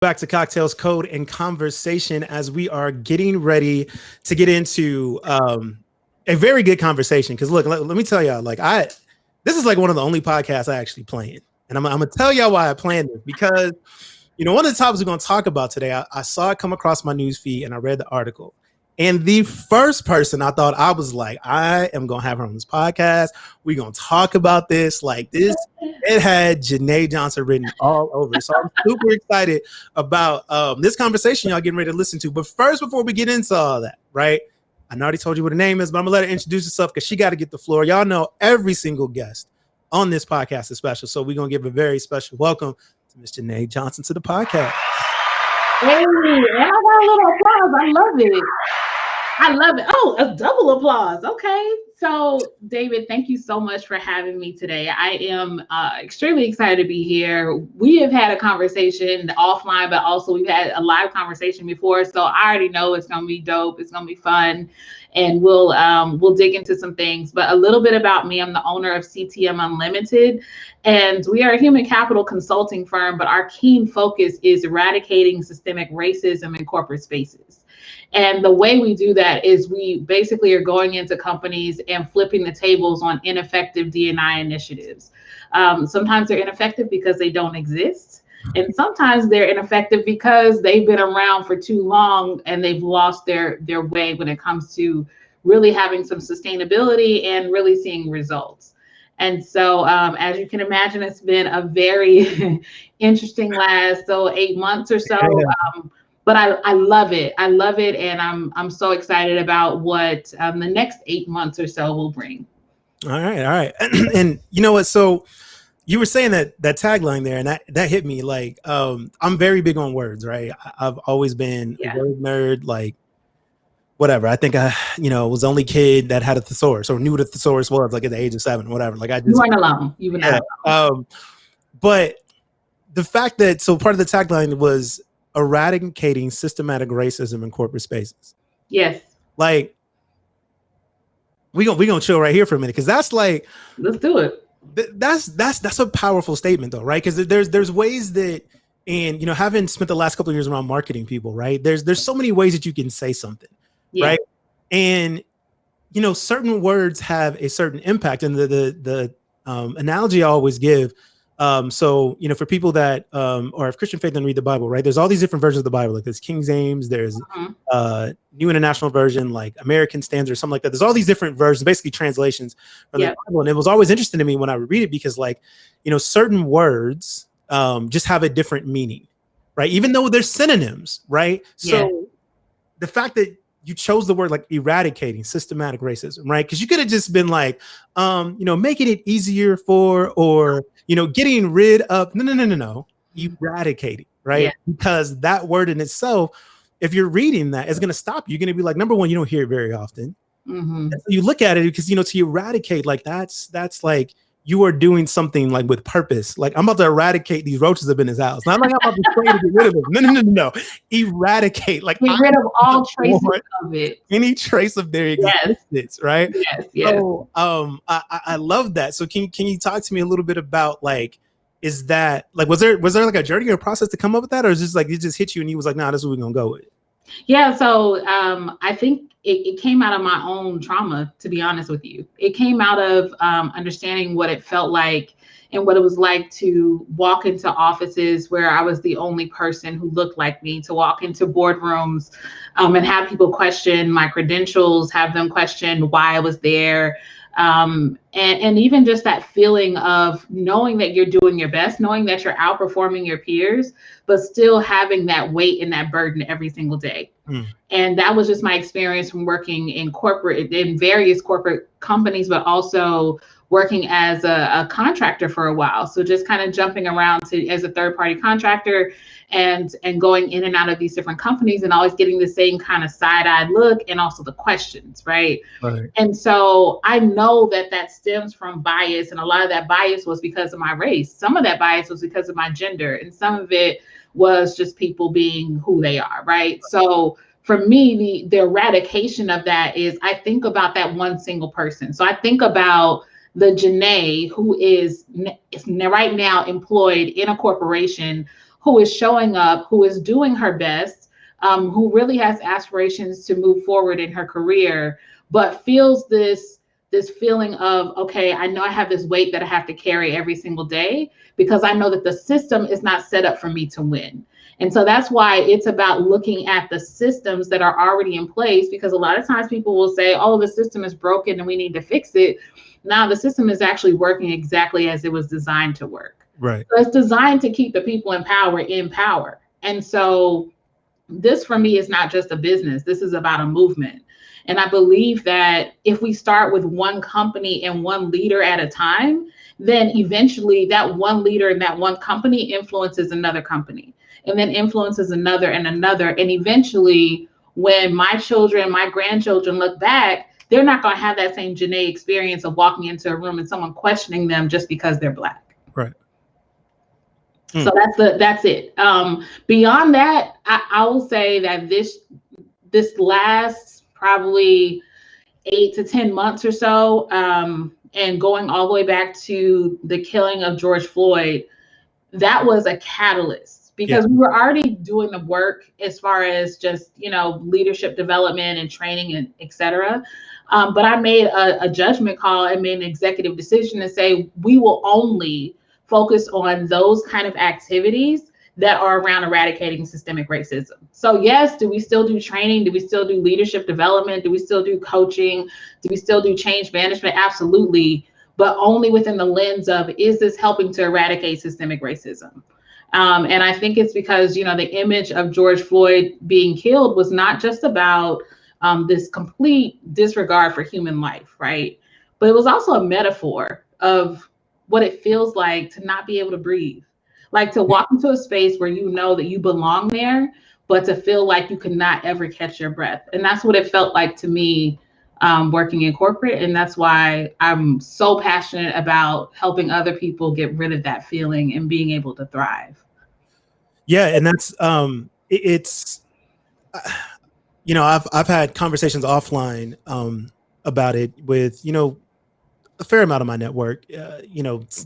Back to Cocktails, Code, and Conversation as we are getting ready to get into a very good conversation. Because look, let me tell y'all, this is like one of the only podcasts I actually plan. And I'm gonna tell y'all why I planned it. Because, one of the topics we're gonna talk about today, I saw it come across my news feed and I read the article. And the first person I thought, I was like, I am gonna have her on this podcast. We're gonna talk about this. Like this, it had JeNae Johnson written all over. So I'm super excited about this conversation y'all getting ready to listen to. But first, before we get into all that, right? I already told you what her name is, but I'm gonna let her introduce herself because she got to get the floor. Y'all know every single guest on this podcast is special. So we're gonna give a very special welcome to Miss JeNae Johnson to the podcast. Hey, and I got a little applause. I love it. I love it. Oh, a double applause. Okay. So, David, thank you so much for having me today. I am extremely excited to be here. We have had a conversation offline, but also we've had a live conversation before. So I already know it's going to be dope. It's going to be fun. And we'll dig into some things. But a little bit about me. I'm the owner of CTM Unlimited. And we are a human capital consulting firm, but our keen focus is eradicating systemic racism in corporate spaces. And the way we do that is we basically are going into companies and flipping the tables on ineffective D&I initiatives. Sometimes they're ineffective because they don't exist. And sometimes they're ineffective because they've been around for too long and they've lost their way when it comes to really having some sustainability and really seeing results. And so, as you can imagine, it's been a very interesting last 8 months or so. But I love it. I love it, and I'm so excited about what the next 8 months or so will bring. All right. And you know what? So you were saying that tagline there, and that hit me. Like, I'm very big on words, right? I've always been a word nerd. Like, whatever. I think I, was the only kid that had a thesaurus or knew what a thesaurus was, like at the age of 7, whatever. Like I just. You weren't alone. You were not alone. But the fact that part of the tagline was eradicating systematic racism in corporate spaces. Yes. Like we gonna chill right here for a minute because that's like, let's do it. That's a powerful statement though, right? Because there's ways that, and having spent the last couple of years around marketing people, right? There's so many ways that you can say something, right? And certain words have a certain impact, and the analogy I always give. So, for people that are of Christian faith and read the Bible, right? There's all these different versions of the Bible. Like there's King James, there's New International Version, like American Standard, or something like that. There's all these different versions, basically translations from the Bible. And it was always interesting to me when I would read it because, like, certain words just have a different meaning, right? Even though they're synonyms, right? So the fact that you chose the word like eradicating systematic racism, right? Because you could have just been like, making it easier for, or, getting rid of, no, eradicating, right? Yeah. Because that word in itself, if you're reading that, it's going to stop you. You're going to be like, number one, you don't hear it very often. Mm-hmm. So you look at it because, to eradicate, like that's like, you are doing something like with purpose. Like I'm about to eradicate these roaches up in his house. Not like I'm about to try to get rid of them. No. Eradicate. Like get rid of all traces of it. Any trace of their existence, right? Yes. So I love that. So can you talk to me a little bit about like, is that like, was there like a journey or a process to come up with that? Or is it just like, it just hit you and he was like, nah, this is what we're gonna go with? Yeah, so I think it came out of my own trauma, to be honest with you. It came out of understanding what it felt like and what it was like to walk into offices where I was the only person who looked like me, to walk into boardrooms and have people question my credentials, have them question why I was there. And even just that feeling of knowing that you're doing your best, knowing that you're outperforming your peers, but still having that weight and that burden every single day. And that was just my experience from working in various corporate companies, but also working as a contractor for a while. So just kind of jumping around as a third-party contractor and going in and out of these different companies and always getting the same kind of side-eyed look and also the questions, right? And so I know that stems from bias, and a lot of that bias was because of my race. Some of that bias was because of my gender, and some of it was just people being who they are, right? So for me, the eradication of that is, I think about that one single person. So I think about the JaNae who is right now employed in a corporation, who is showing up, who is doing her best, who really has aspirations to move forward in her career, but feels this feeling of, okay, I know I have this weight that I have to carry every single day because I know that the system is not set up for me to win. And so that's why it's about looking at the systems that are already in place, because a lot of times people will say, oh, the system is broken and we need to fix it. Now the system is actually working exactly as it was designed to work. Right. So it's designed to keep the people in power. And so this for me is not just a business. This is about a movement. And I believe that if we start with one company and one leader at a time, then eventually that one leader in that one company influences another company, and then influences another and another. And eventually, when my children, my grandchildren look back, they're not going to have that same JaNae experience of walking into a room and someone questioning them just because they're Black. Right. So that's it. Beyond that, I will say that this last probably 8 to 10 months or so, and going all the way back to the killing of George Floyd, that was a catalyst, because we were already doing the work as far as just, leadership development and training and et cetera. But I made a judgment call and made an executive decision to say, we will only focus on those kind of activities that are around eradicating systemic racism. So yes, do we still do training? Do we still do leadership development? Do we still do coaching? Do we still do change management? Absolutely, but only within the lens of, is this helping to eradicate systemic racism? And I think it's because, the image of George Floyd being killed was not just about this complete disregard for human life, right? But it was also a metaphor of what it feels like to not be able to breathe. Like to walk into a space where you know that you belong there, but to feel like you could not ever catch your breath. And that's what it felt like to me working in corporate. And that's why I'm so passionate about helping other people get rid of that feeling and being able to thrive. Yeah, and that's it's I've had conversations offline about it with a fair amount of my network,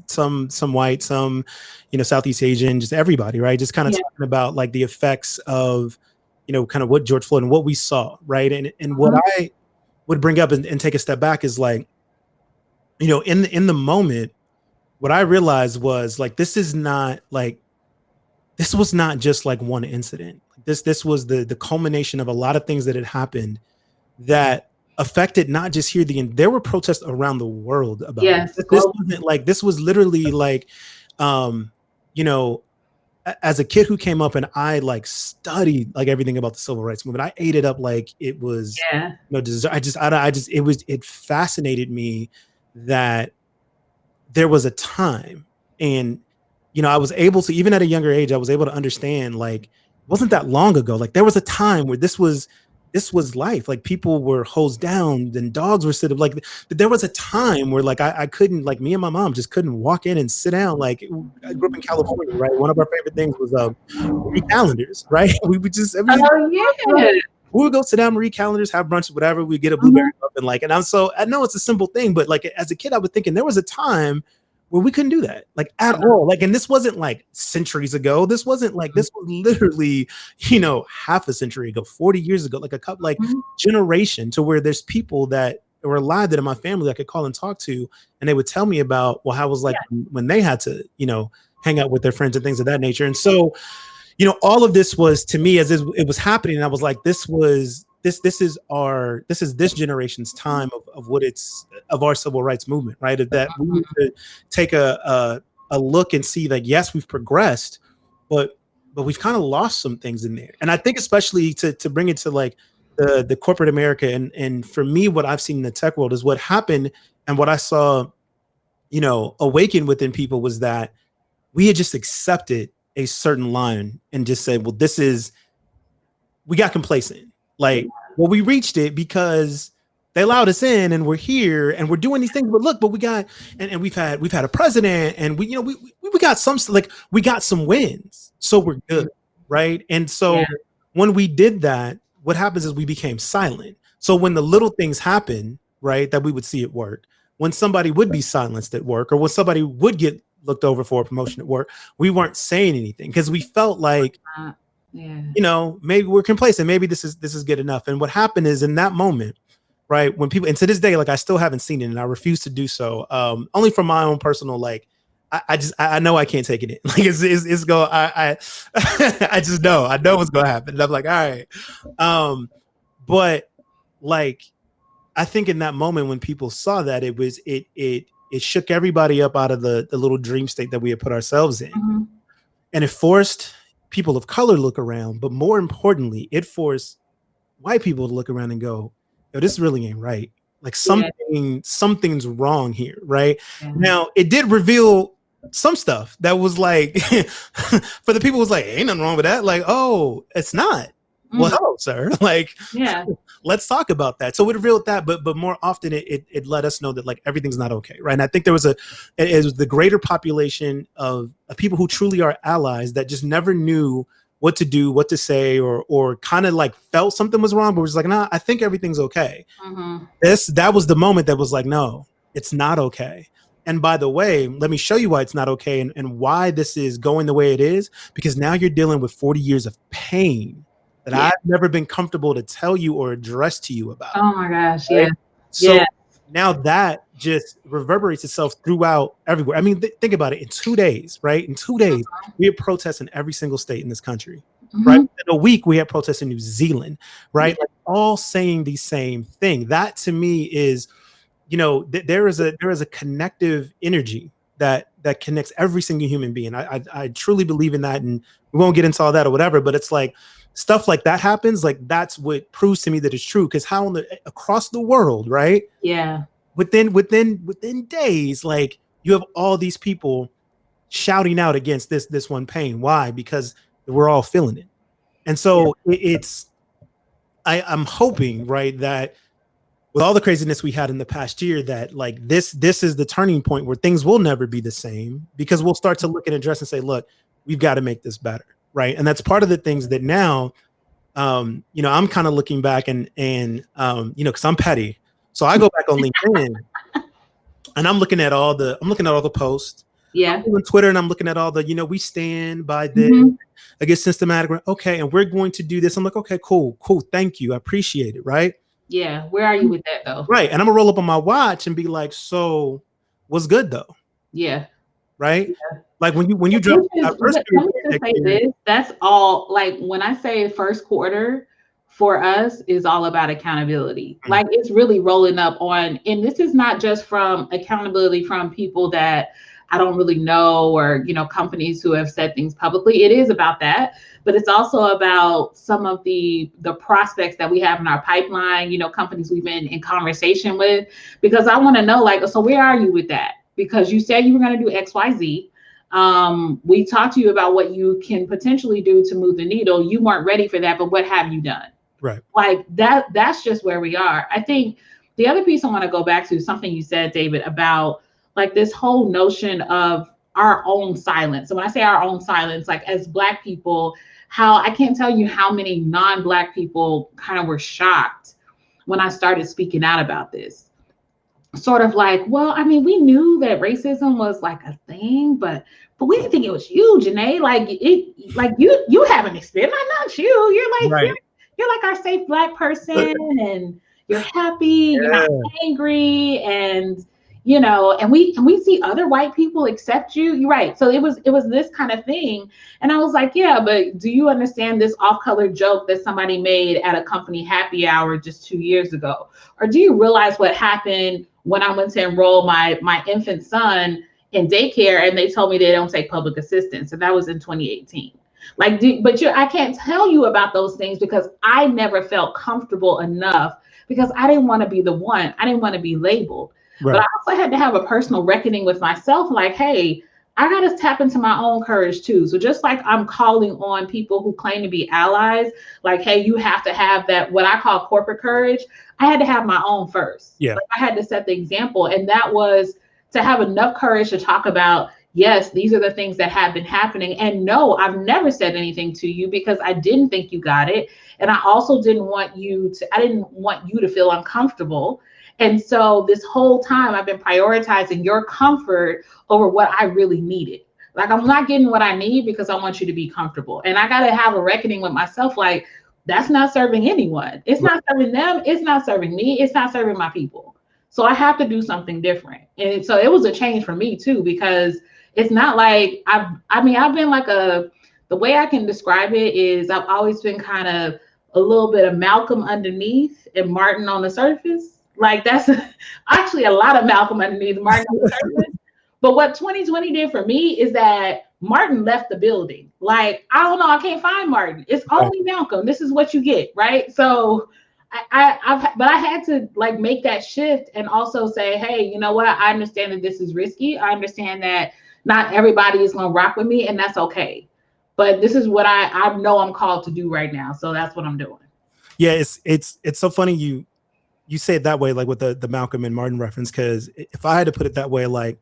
some white, some, Southeast Asian, just everybody, right? Just kind of talking about like the effects of, kind of what George Floyd and what we saw, right? And what I would bring up and take a step back is like, in the moment, what I realized was like, this was not just like one incident. This was the culmination of a lot of things that had happened that affected not just here, there were protests around the world about it. This wasn't like, this was literally like, as a kid who came up and I like studied like everything about the civil rights movement, I ate it up like it was, it fascinated me that there was a time, and, I was able to, even at a younger age, I was able to understand, like, it wasn't that long ago. Like there was a time where this was life. Like people were hosed down and dogs were sitting, like there was a time where like I couldn't, like me and my mom just couldn't walk in and sit down. Like I grew up in California, right? One of our favorite things was Marie calendars, right? We would just we would go sit down, Marie calendars, have brunch, whatever. We'd get a blueberry muffin, and like, and I know it's a simple thing, but like as a kid, I was thinking there was a time where we couldn't do that, like at all. Like, and this wasn't like centuries ago. This wasn't like, this was literally, half a century ago, 40 years ago, like a couple, like generation, to where there's people that were alive that in my family I could call and talk to, and they would tell me about, well, how it was like when they had to, hang out with their friends and things of that nature. And so, all of this was, to me, as it was happening, and I was like, this is this generation's time of our civil rights movement, right? That we need to take a look and see that, yes, we've progressed, but we've kind of lost some things in there. And I think especially to bring it to like the corporate America, and for me, what I've seen in the tech world is what happened, and what I saw, awaken within people was that we had just accepted a certain line and just said, well, we got complacent. Like, well, we reached it because they allowed us in, and we're here, and we're doing these things. But look, we got, and we've had a president, and we got we got some wins, so we're good, right? And so when we did that, what happens is we became silent. So when the little things happen, right, that we would see at work, when somebody would be silenced at work, or when somebody would get looked over for a promotion at work, we weren't saying anything because we felt like, you know, maybe we're complacent. Maybe this is good enough. And what happened is in that moment, right, when people, and to this day, like I still haven't seen it, and I refuse to do so, only from my own personal, like, I know I can't take it in. Like it's go. I just know. I know what's gonna happen. And I'm like, all right. But like, I think in that moment when people saw that, it shook everybody up out of the little dream state that we had put ourselves in, and it forced people of color to look around. But more importantly, it forced white people to look around and go, "Yo, this really ain't right. Like something's wrong here." Right now, it did reveal some stuff that was like, for the people who was like, ain't nothing wrong with that. Like, oh, it's not. Well, hello, sir. Like, let's talk about that. So it revealed that, but more often it let us know that like everything's not okay, right? And I think there was it was the greater population of people who truly are allies that just never knew what to do, what to say, or kind of like felt something was wrong, but was like, nah, I think everything's okay. That was the moment that was like, no, it's not okay. And by the way, let me show you why it's not okay, and why this is going the way it is, because now you're dealing with 40 years of pain that I've never been comfortable to tell you or address to you about. Oh my gosh, right? So now that just reverberates itself throughout everywhere. I mean, think about it. In 2 days, right? In 2 days, we had protests in every single state in this country, right? In a week, we had protests in New Zealand, right? Like, all saying the same thing. That to me is, you know, there is a connective energy that connects every single human being. I truly believe in that, and we won't get into all that or whatever, but it's like stuff like that happens. Like, that's what proves to me that it's true. Because how across the world, right? Yeah. Within days, like, you have all these people shouting out against this one pain. Why? Because we're all feeling it. And so I'm hoping, right, that with all the craziness we had in the past year, that like this is the turning point where things will never be the same, because we'll start to look and address and say, look, we've got to make this better. Right. And that's part of the things that now, you know, I'm kind of looking back and you know, because I'm petty. So I go back on LinkedIn and I'm looking at all the posts. I'm on Twitter, and I'm looking at all the, you know, we stand by this against systematic. Okay. And we're going to do this. I'm like, okay, cool. Thank you. I appreciate it. Right. Yeah. Where are you with that though? Right. And I'm gonna roll up on my watch and be like, so what's good though? Yeah. Right. Yeah. Like when you drop that's all. Like, when I say first quarter for us is all about accountability. Like, it's really rolling up on, and this is not just from accountability from people that I don't really know, or, you know, companies who have said things publicly. It is about that, but it's also about some of the prospects that we have in our pipeline, you know, companies we've been in conversation with, because I want to know, like, so where are you with that? Because you said you were going to do X, Y, Z. We talked to you about what you can potentially do to move the needle. You weren't ready for that, but what have you done? Right. Like that's just where we are. I think the other piece I want to go back to, something you said, David, about like this whole notion of our own silence. So when I say our own silence, like as Black people, how I can't tell you how many non-Black people kind of were shocked when I started speaking out about this. Sort of like, well, I mean, we knew that racism was like a thing, but we didn't think it was you, JeNae. Like you haven't experienced, not you. You're like, you're like our safe Black person, and you're happy, you're not angry, and you know, and we see other white people accept you. You're right. So it was this kind of thing. And I was like, yeah, but do you understand this off-color joke that somebody made at a company happy hour just 2 years ago? Or do you realize what happened when I went to enroll my infant son in daycare and they told me they don't take public assistance? And that was in 2018. Like, I can't tell you about those things because I never felt comfortable enough, because I didn't want to be the one. I didn't want to be labeled. Right. But I also had to have a personal reckoning with myself. Like, hey, I got to tap into my own courage too. So just like I'm calling on people who claim to be allies, like, hey, you have to have that, what I call corporate courage. I had to have my own first. Yeah. Like, I had to set the example. And that was to have enough courage to talk about, yes, these are the things that have been happening. And no, I've never said anything to you because I didn't think you got it. And I also didn't want you to feel uncomfortable. And so this whole time I've been prioritizing your comfort over what I really needed. Like, I'm not getting what I need because I want you to be comfortable. And I got to have a reckoning with myself. Like, that's not serving anyone. It's not serving them. It's not serving me. It's not serving my people. So I have to do something different. And so it was a change for me too, because it's not like I've been like the way I can describe it is I've always been kind of a little bit of Malcolm underneath and Martin on the surface. Like, that's actually a lot of Malcolm underneath, Martin on the surface. But what 2020 did for me is that Martin left the building. Like, I don't know, I can't find Martin. It's only Malcolm. This is what you get, right? So I had to like make that shift and also say, hey, you know what? I understand that this is risky. I understand that not everybody is going to rock with me, and that's okay. But this is what I know I'm called to do right now. So that's what I'm doing. Yeah, it's so funny you say it that way, like with the Malcolm and Martin reference, because if I had to put it that way, like,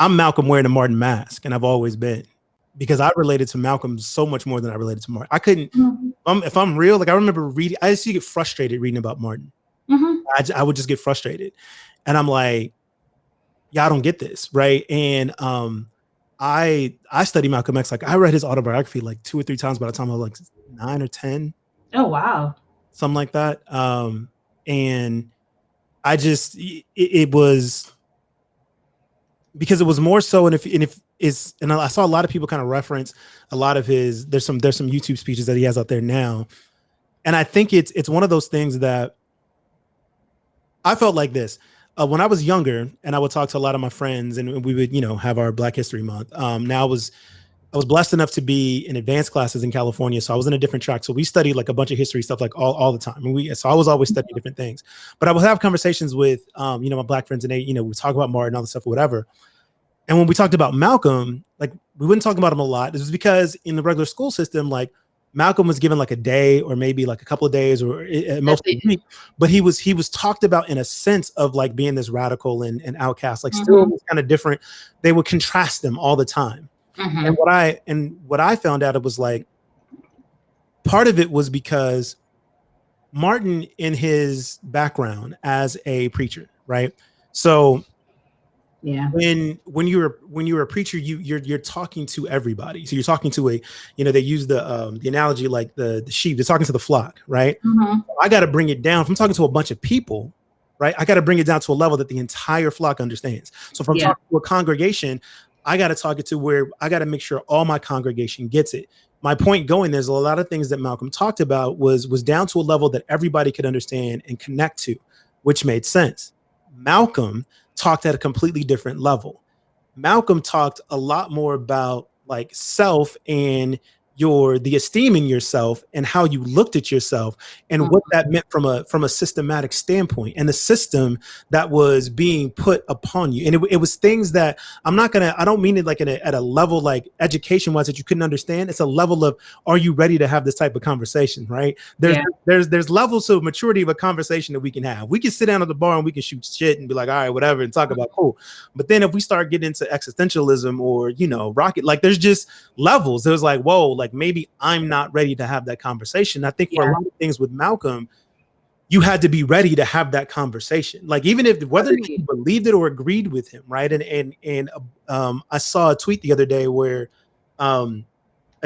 I'm Malcolm wearing a Martin mask, and I've always been, because I related to Malcolm so much more than I related to Martin. I couldn't, if I'm real, like I remember reading, I used to get frustrated reading about Martin. I would just get frustrated. And I'm like, yeah, I don't get this, right? And I studied Malcolm X. Like, I read his autobiography like 2 or 3 times by the time I was like 9 or 10. Oh, wow. Something like that. And I just, it was, because it was more so, and I saw a lot of people kind of reference a lot of his, there's some YouTube speeches that he has out there now. And I think it's one of those things that I felt like this when I was younger, and I would talk to a lot of my friends, and we would, have our Black History Month. Now I was blessed enough to be in advanced classes in California. So I was in a different track. So we studied like a bunch of history stuff, like all the time. And so I was always studying different things, but I would have conversations with, my Black friends, and they, we talk about Martin and all this stuff or whatever. And when we talked about Malcolm, like, we wouldn't talk about him a lot. This was because in the regular school system, like, Malcolm was given like a day or maybe like a couple of days or most of the week, but he was talked about in a sense of like being this radical and outcast, like still kind of different. They would contrast them all the time. And what I found out, it was like, part of it was because Martin, in his background as a preacher, right? So yeah, when you're a preacher, you're talking to everybody. So you're talking to they use the analogy like the sheep. They're talking to the flock, right? I got to bring it down. If I'm talking to a bunch of people, right, I got to bring it down to a level that the entire flock understands. So if I'm talking to a congregation, I got to talk it to where I got to make sure all my congregation gets it. My point going, there's a lot of things that Malcolm talked about was down to a level that everybody could understand and connect to, which made sense. Malcolm talked at a completely different level. Malcolm talked a lot more about like self and the esteem in yourself and how you looked at yourself and what that meant from a systematic standpoint and the system that was being put upon you. And it was things that I don't mean it like at a level like education wise that you couldn't understand. It's a level of, are you ready to have this type of conversation? Right. There's levels of maturity of a conversation that we can have. We can sit down at the bar and we can shoot shit and be like, all right, whatever, and talk about cool. But then if we start getting into existentialism or, rocket, like there's just levels. It was like, whoa, like maybe I'm not ready to have that conversation. I think for a lot of things with Malcolm, you had to be ready to have that conversation. Like even if whether you believed it or agreed with him, right? And I saw a tweet the other day where a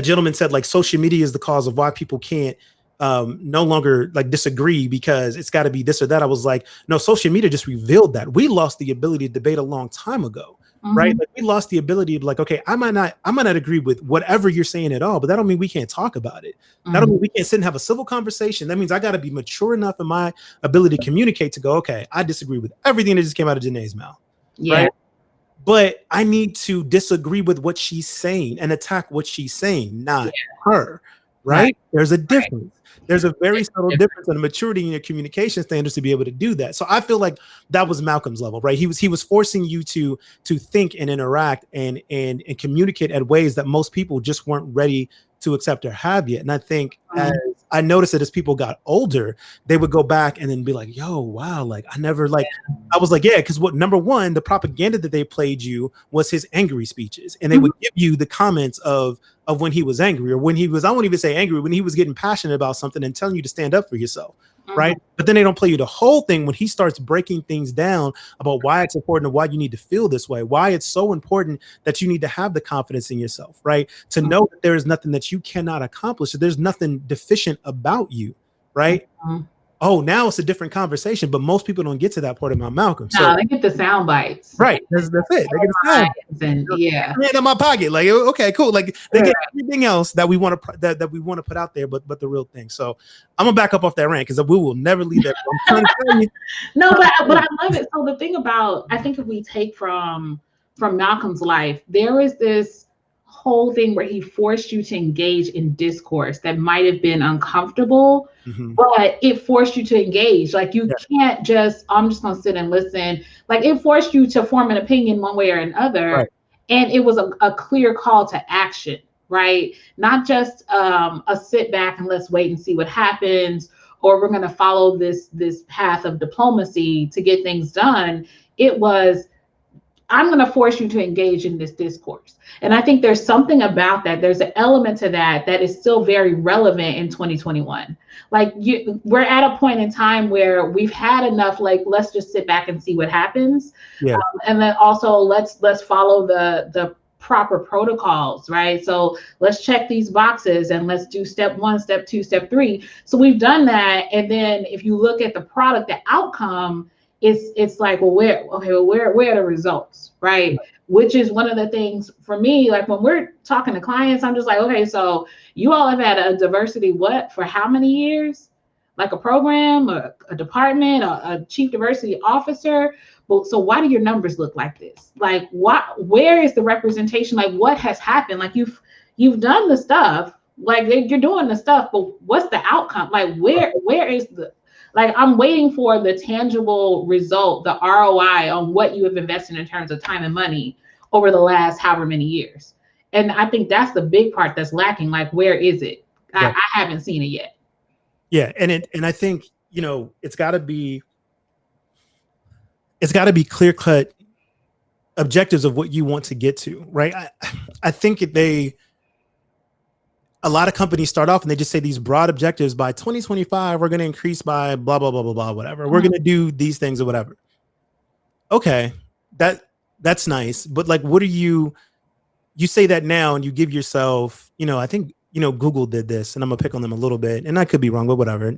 gentleman said like social media is the cause of why people can't no longer like disagree because it's got to be this or that. I was like, no, social media just revealed that. We lost the ability to debate a long time ago. Right. Like we lost the ability to like, okay, I might not agree with whatever you're saying at all, but that don't mean we can't talk about it. That don't mean we can't sit and have a civil conversation. That means I got to be mature enough in my ability to communicate to go, okay, I disagree with everything that just came out of JaNae's mouth. Yeah. Right? But I need to disagree with what she's saying and attack what she's saying, not her. Right? There's a difference. There's a very subtle difference in the maturity in your communication standards to be able to do that. So I feel like that was Malcolm's level, right? He was forcing you to think and interact and communicate at ways that most people just weren't ready to accept or have yet. And I think as I noticed that as people got older, they would go back and then be like, yo, wow, like I never like, I was like, yeah, because what number one, the propaganda that they played you was his angry speeches. And they would give you the comments of when he was angry, or when he was, I won't even say angry, when he was getting passionate about something and telling you to stand up for yourself. Right. But then they don't play you the whole thing when he starts breaking things down about why it's important and why you need to feel this way, why it's so important that you need to have the confidence in yourself, right? To know that there is nothing that you cannot accomplish, that there's nothing deficient about you, right? Oh, now it's a different conversation, but most people don't get to that part about Malcolm. No, they get the sound bites. Right. That's it. They get the sound bites. In my pocket. Like, okay, cool. Like they get everything else that we want to that we want to put out there, but the real thing. So I'm gonna back up off that rant because we will never leave that. I'm trying to tell you. No, but I love it. So the thing about, I think if we take from Malcolm's life, there is this whole thing where he forced you to engage in discourse that might have been uncomfortable, but it forced you to engage. Like you can't just, I'm just going to sit and listen. Like it forced you to form an opinion one way or another. Right. And it was a clear call to action, right? Not just a sit back and let's wait and see what happens, or we're going to follow this path of diplomacy to get things done. It was, I'm going to force you to engage in this discourse. And I think there's something about that. There's an element to that is still very relevant in 2021. Like we're at a point in time where we've had enough, like, let's just sit back and see what happens. Yeah. And then also let's follow the proper protocols, right? So let's check these boxes and let's do step 1, step 2, step 3. So we've done that. And then if you look at the product, the outcome, it's like, well, where are the results, right? Which is one of the things for me, like when we're talking to clients, I'm just like, okay, so you all have had a diversity, for how many years? Like a program, a department, a chief diversity officer. Well, so why do your numbers look like this? Like where is the representation? Like what has happened? Like you've done the stuff, like you're doing the stuff, but what's the outcome? Like where is like I'm waiting for the tangible result, the ROI on what you have invested in terms of time and money over the last however many years. And I think that's the big part that's lacking. Like, where is it? I haven't seen it yet. Yeah. And I think, it's gotta be clear cut objectives of what you want to get to, right? I think a lot of companies start off and they just say these broad objectives. By 2025, we're going to increase by blah, blah, blah, blah, blah, whatever. We're going to do these things or whatever. Okay. That's nice. But like, what are you say that now and you give yourself, I think, Google did this, and I'm gonna pick on them a little bit, and I could be wrong, but whatever.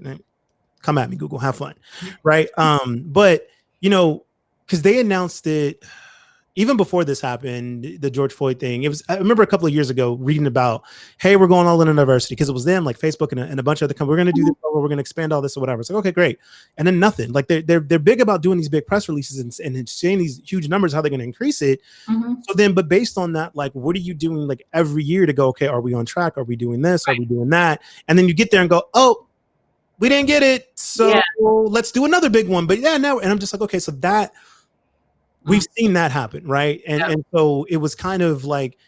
Come at me, Google, have fun. Right. But because they announced it even before this happened, the George Floyd thing. I remember a couple of years ago reading about, hey, we're going all in on diversity, because it was them, like Facebook and a bunch of other companies. We're going to do this, we're going to expand all this or whatever. It's like, okay, great. And then nothing. Like they're big about doing these big press releases and saying these huge numbers, how they're going to increase it. So then, but based on that, like, what are you doing like every year to go, okay, are we on track? Are we doing this? Are we doing that? And then you get there and go, oh, we didn't get it. So let's do another big one. But yeah, no. And I'm just like, okay, so that, we've seen that happen, right? And so it was kind of like,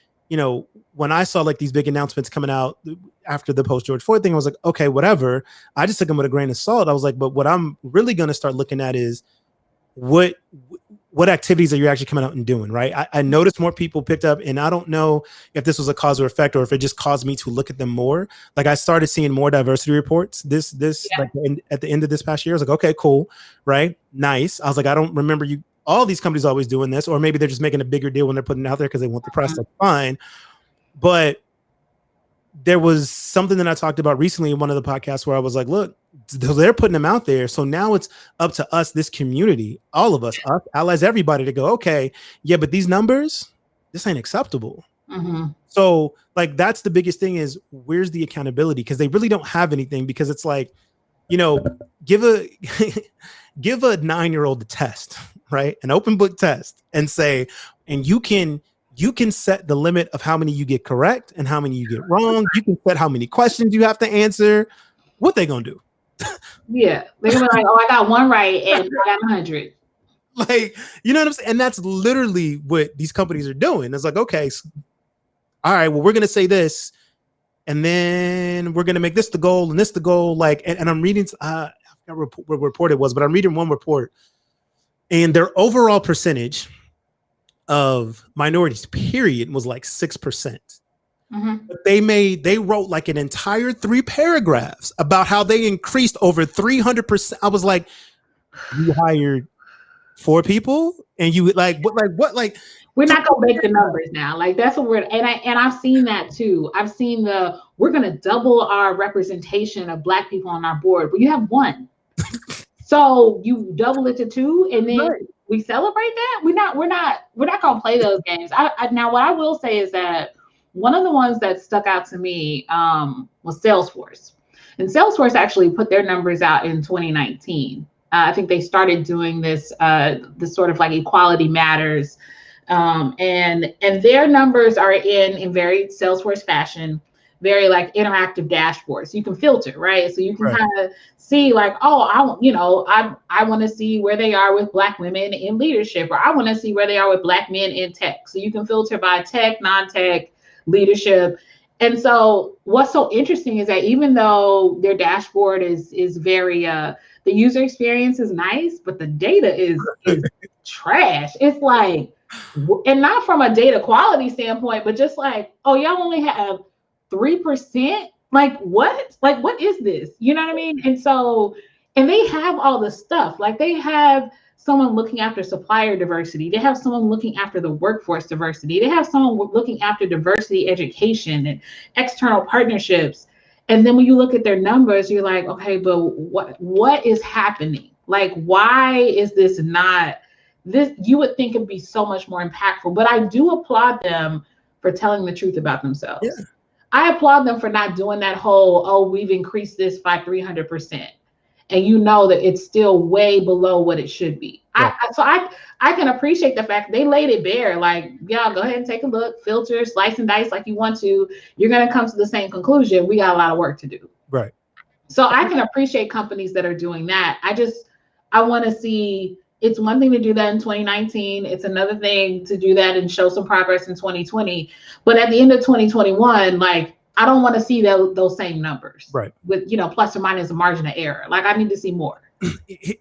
when I saw like these big announcements coming out after the post George Floyd thing, I was like, okay, whatever. I just took them with a grain of salt. I was like, but what I'm really going to start looking at is what activities are you actually coming out and doing, right? I noticed more people picked up, and I don't know if this was a cause or effect or if it just caused me to look at them more. Like I started seeing more diversity reports like at the end of this past year. I was like, okay, cool, right? Nice. I was like, I don't remember all these companies always doing this, or maybe they're just making a bigger deal when they're putting it out there because they want the press. That's fine. But there was something that I talked about recently in one of the podcasts where I was like, look, they're putting them out there. So now it's up to us, this community, all of us, allies, everybody, to go, okay, yeah, but these numbers, this ain't acceptable. So like, that's the biggest thing, is where's the accountability? Because they really don't have anything, because it's like, give a 9-year-old a test, right? An open book test, and say, and you can set the limit of how many you get correct and how many you get wrong. You can set how many questions you have to answer. What they gonna do? Yeah, they're gonna be like, oh, I got one right and I got 100. Like, you know what I'm saying? And that's literally what these companies are doing. It's like, okay, all right, well, we're gonna say this. and then we're going to make this the goal and this the goal. Like, and I'm reading, I forgot what report it was, but I'm reading one report, and their overall percentage of minorities, period, was like 6%. But they wrote like an entire 3 paragraphs about how they increased over 300%. I was like, you hired 4 people and you like what we're not gonna make the numbers now. Like that's what we're and I've seen that too. I've seen we're gonna double our representation of Black people on our board, but you have 1. So you double it to 2 and then we celebrate that. We're not gonna play those games. Now what I will say is that one of the ones that stuck out to me was Salesforce. And Salesforce actually put their numbers out in 2019. I think they started doing this sort of like Equality Matters. And their numbers are in very Salesforce fashion, very like interactive dashboards. So you can filter, right? So you can kind of see like, oh, I want to see where they are with Black women in leadership, or I want to see where they are with Black men in tech. So you can filter by tech, non-tech, leadership. And so what's so interesting is that even though their dashboard is very the user experience is nice, but the data is trash. It's like, and not from a data quality standpoint, but just like, oh, y'all only have 3%. Like what? Like what is this? You know what I mean? And so, and they have all the stuff. Like they have someone looking after supplier diversity. They have someone looking after the workforce diversity. They have someone looking after diversity education and external partnerships. And then when you look at their numbers, you're like, okay, but what is happening? Like, why is this not this? You would think it'd be so much more impactful, but I do applaud them for telling the truth about themselves. Yeah. I applaud them for not doing that whole, oh, we've increased this by 300%. And you know that it's still way below what it should be. Yeah. I can appreciate the fact they laid it bare. Like, y'all go ahead and take a look, filter, slice and dice like you want to. You're going to come to the same conclusion. We got a lot of work to do. Right. So I can appreciate companies that are doing that. I want to see, it's one thing to do that in 2019. It's another thing to do that and show some progress in 2020. But at the end of 2021, like, I don't want to see those same numbers, right? With plus or minus a margin of error. Like I need to see more.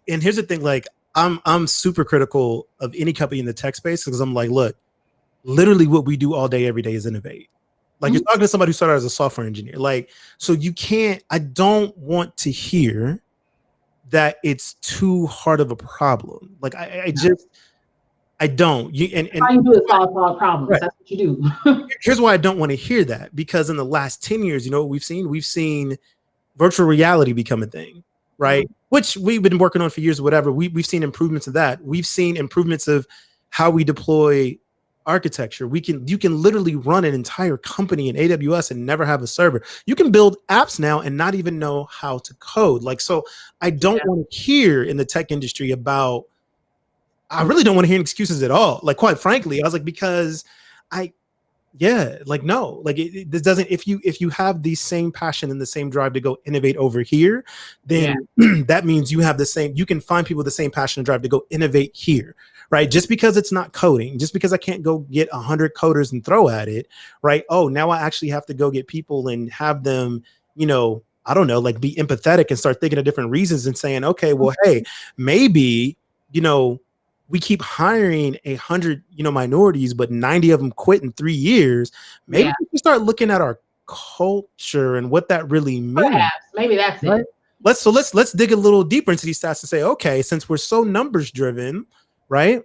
And here's the thing: like I'm super critical of any company in the tech space because I'm like, look, literally what we do all day, every day is innovate. Like you're talking to somebody who started as a software engineer. Like, so you can't. I don't want to hear that it's too hard of a problem. Like I don't. All you do is solve problems. Right. That's what you do. Here's why I don't want to hear that, because in the last 10 years, you know what we've seen? We've seen virtual reality become a thing, right? Which we've been working on for years, whatever. We've seen improvements of that. We've seen improvements of how we deploy architecture. You can literally run an entire company in AWS and never have a server. You can build apps now and not even know how to code. Like, so I don't want to hear in the tech industry about, I really don't want to hear excuses at all. Like, quite frankly, I was like, because no, like this doesn't, if you have the same passion and the same drive to go innovate over here, then that means you can find people with the same passion and drive to go innovate here, right? Just because it's not coding, just because I can't go get 100 coders and throw at it, right? Oh, now I actually have to go get people and have them, I don't know, like be empathetic and start thinking of different reasons and saying, okay, well, hey, maybe, we keep hiring 100, minorities, but 90 of them quit in 3 years. Maybe we can start looking at our culture and what that really means. Perhaps. Maybe that's right? It. Let's dig a little deeper into these stats and say, okay, since we're so numbers driven, right?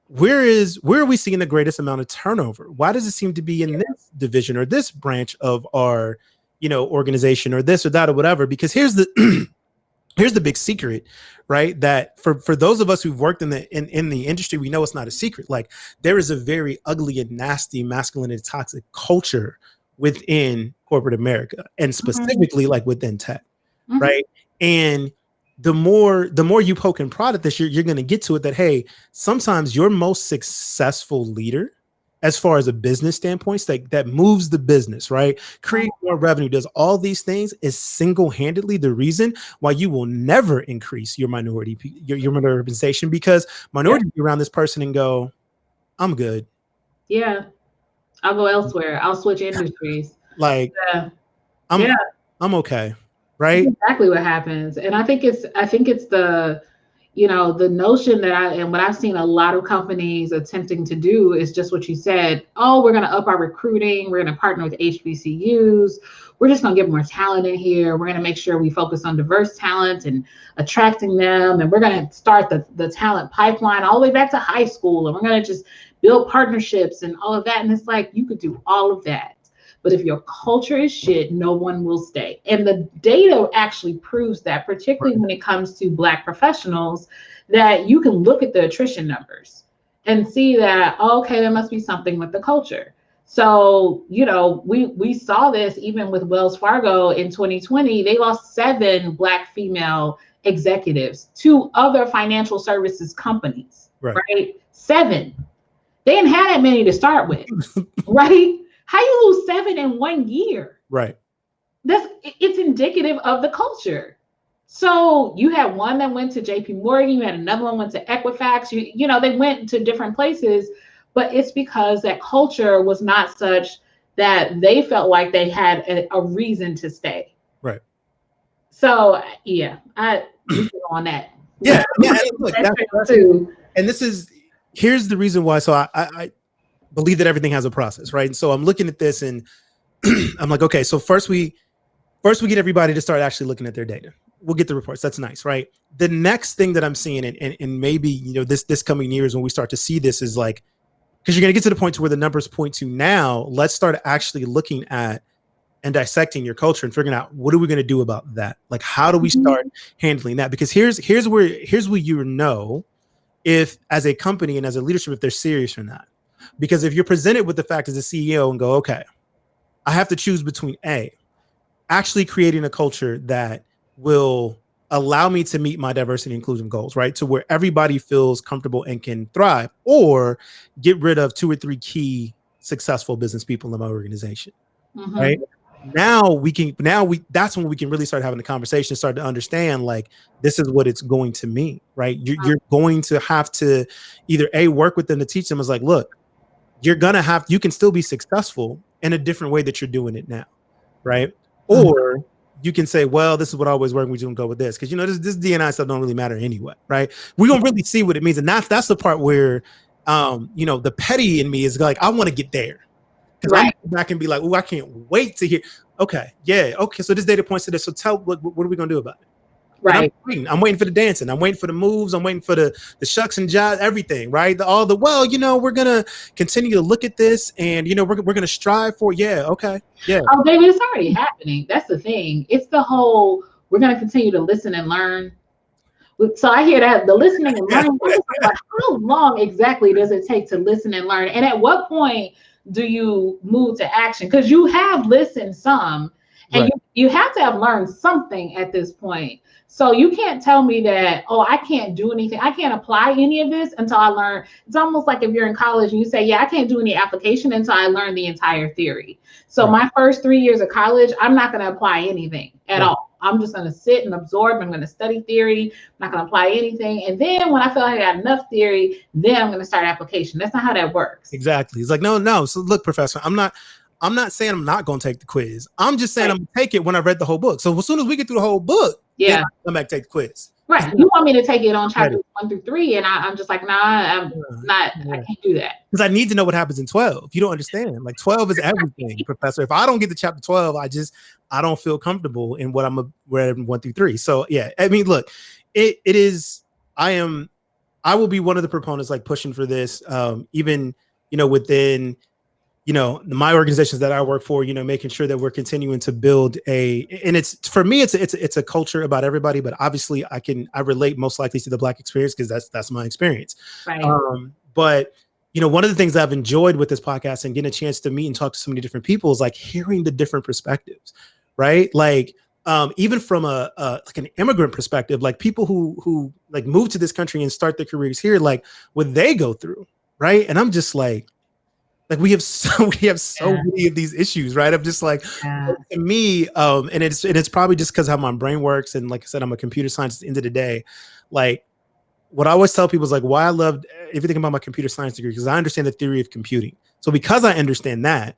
Where are we seeing the greatest amount of turnover? Why does it seem to be in this division or this branch of our, organization or this or that or whatever? Because here's the big secret, right? That for those of us who've worked in the industry, we know it's not a secret. Like there is a very ugly and nasty, masculine and toxic culture within corporate America, and specifically like within tech, right? And the more you poke and prod at this, you're going to get to it that, hey, sometimes your most successful leader, as far as a business standpoint, that moves the business, right? Create more revenue, does all these things, is single-handedly the reason why you will never increase your minority representation, because minorities be around this person and go, I'm good. Yeah. I'll go elsewhere. I'll switch industries. Like, I'm okay. Right. That's exactly what happens. And I think it's the, the notion that what I've seen a lot of companies attempting to do is just what you said. Oh, we're going to up our recruiting. We're going to partner with HBCUs. We're just going to get more talent in here. We're going to make sure we focus on diverse talent and attracting them. And we're going to start the talent pipeline all the way back to high school. And we're going to just build partnerships and all of that. And it's like, you could do all of that. But if your culture is shit, no one will stay. And the data actually proves that, particularly when it comes to Black professionals, that you can look at the attrition numbers and see that, okay, there must be something with the culture. So, we saw this even with Wells Fargo in 2020. They lost 7 Black female executives to other financial services companies, right? 7. They didn't have that many to start with, right? How you lose 7 in 1 year? Right. It's indicative of the culture. So you had one that went to JP Morgan, you had another one went to Equifax, they went to different places, but it's because that culture was not such that they felt like they had a reason to stay. Right. So yeah, I on that. Yeah. Look, and here's the reason why. So I believe that everything has a process, right? And so I'm looking at this and I'm like, okay, so first we get everybody to start actually looking at their data. We'll get the reports. That's nice, right? The next thing that I'm seeing, and maybe this coming years when we start to see this is like, because you're going to get to the point to where the numbers point to now. Let's start actually looking at and dissecting your culture and figuring out what are we going to do about that? Like, how do we start handling that? Because here's where you know if as a company and as a leadership if they're serious or not. Because if you're presented with the fact as a CEO and go, okay, I have to choose between actually creating a culture that will allow me to meet my diversity and inclusion goals, right? To where everybody feels comfortable and can thrive, or get rid of 2 or 3 key successful business people in my organization, right? That's when we can really start having the conversation, start to understand like, this is what it's going to mean, right? You're going to have to either work with them to teach them as like, look, you can still be successful in a different way that you're doing it now, right? Or you can say, well, this is what always worked. We're going to go with this. Because, this D&I stuff don't really matter anyway, right? We don't really see what it means. And that's the part where, the petty in me is like, I want to get there. Because I go back and be like, oh, I can't wait to hear. Okay. Yeah. Okay. So this data points to this. So what are we going to do about it? Right. I'm waiting for the dancing. I'm waiting for the moves. I'm waiting for the shucks and jives, everything, right? We're going to continue to look at this and, we're going to strive for, okay. Yeah. Oh, baby, it's already happening. That's the thing. It's the whole, we're going to continue to listen and learn. So I hear that, the listening and learning, how long exactly does it take to listen and learn? And at what point do you move to action? Because you have listened some, and you have to have learned something at this point. So you can't tell me that, I can't do anything. I can't apply any of this until I learn. It's almost like if you're in college and you say, I can't do any application until I learn the entire theory. So my first 3 years of college, I'm not going to apply anything at all. I'm just going to sit and absorb. I'm going to study theory. I'm not going to apply anything. And then when I feel like I got enough theory, then I'm going to start application. That's not how that works. Exactly. It's like, no. So look, professor, I'm not saying I'm not going to take the quiz. I'm just saying I'm going to take it when I read the whole book. So as soon as we get through the whole book, then I'm back to take the quiz. Right. You want me to take it on chapters 1 through 3, and I'm just like, I'm not. I can't do that. Because I need to know what happens in 12. You don't understand. Like 12 is everything, professor. If I don't get to chapter 12, I don't feel comfortable in what I'm read 1 through 3. So yeah, I mean, look, it is. I will be one of the proponents like pushing for this. Even within my organizations that I work for, making sure that we're continuing to build and it's, for me, it's a culture about everybody, but obviously I relate most likely to the Black experience because that's my experience. Right. But one of the things I've enjoyed with this podcast and getting a chance to meet and talk to so many different people is like hearing the different perspectives, right? Like, even from like an immigrant perspective, like people who like move to this country and start their careers here, like what they go through. Right. And I'm just like we have so many of these issues, right? I'm just like, to me, and it's probably just because how my brain works. And like I said, I'm a computer scientist at the end of the day. Like what I always tell people is like why I loved everything about my computer science degree, because I understand the theory of computing. So because I understand that,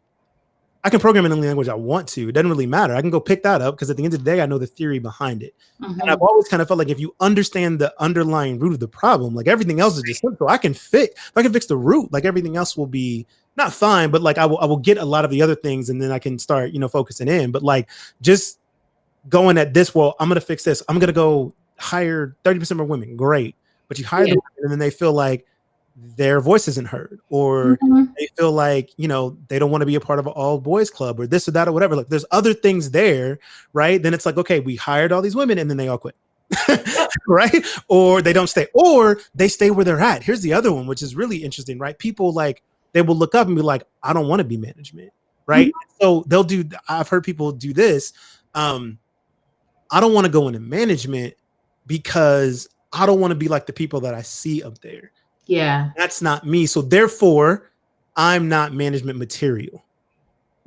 I can program in any language I want to. It doesn't really matter. I can go pick that up because at the end of the day, I know the theory behind it. And I've always kind of felt like if you understand the underlying root of the problem, like everything else is just simple. I can fix the root, like everything else will be not fine, but like I will get a lot of the other things and then I can start, focusing in. But like just going at this, well, I'm going to fix this. I'm going to go hire 30% more women. Great. But you hire them and then they feel like their voice isn't heard, or they feel like, they don't want to be a part of an all boys club or this or that or whatever. Like there's other things there, right? Then it's like, okay, we hired all these women and then they all quit. Right? Or they don't stay, or they stay where they're at. Here's the other one, which is really interesting, right? People like, they will look up and be like, I don't want to be management, right? So I've heard people do this. I don't want to go into management because I don't want to be like the people that I see up there. Yeah. That's not me. So therefore, I'm not management material.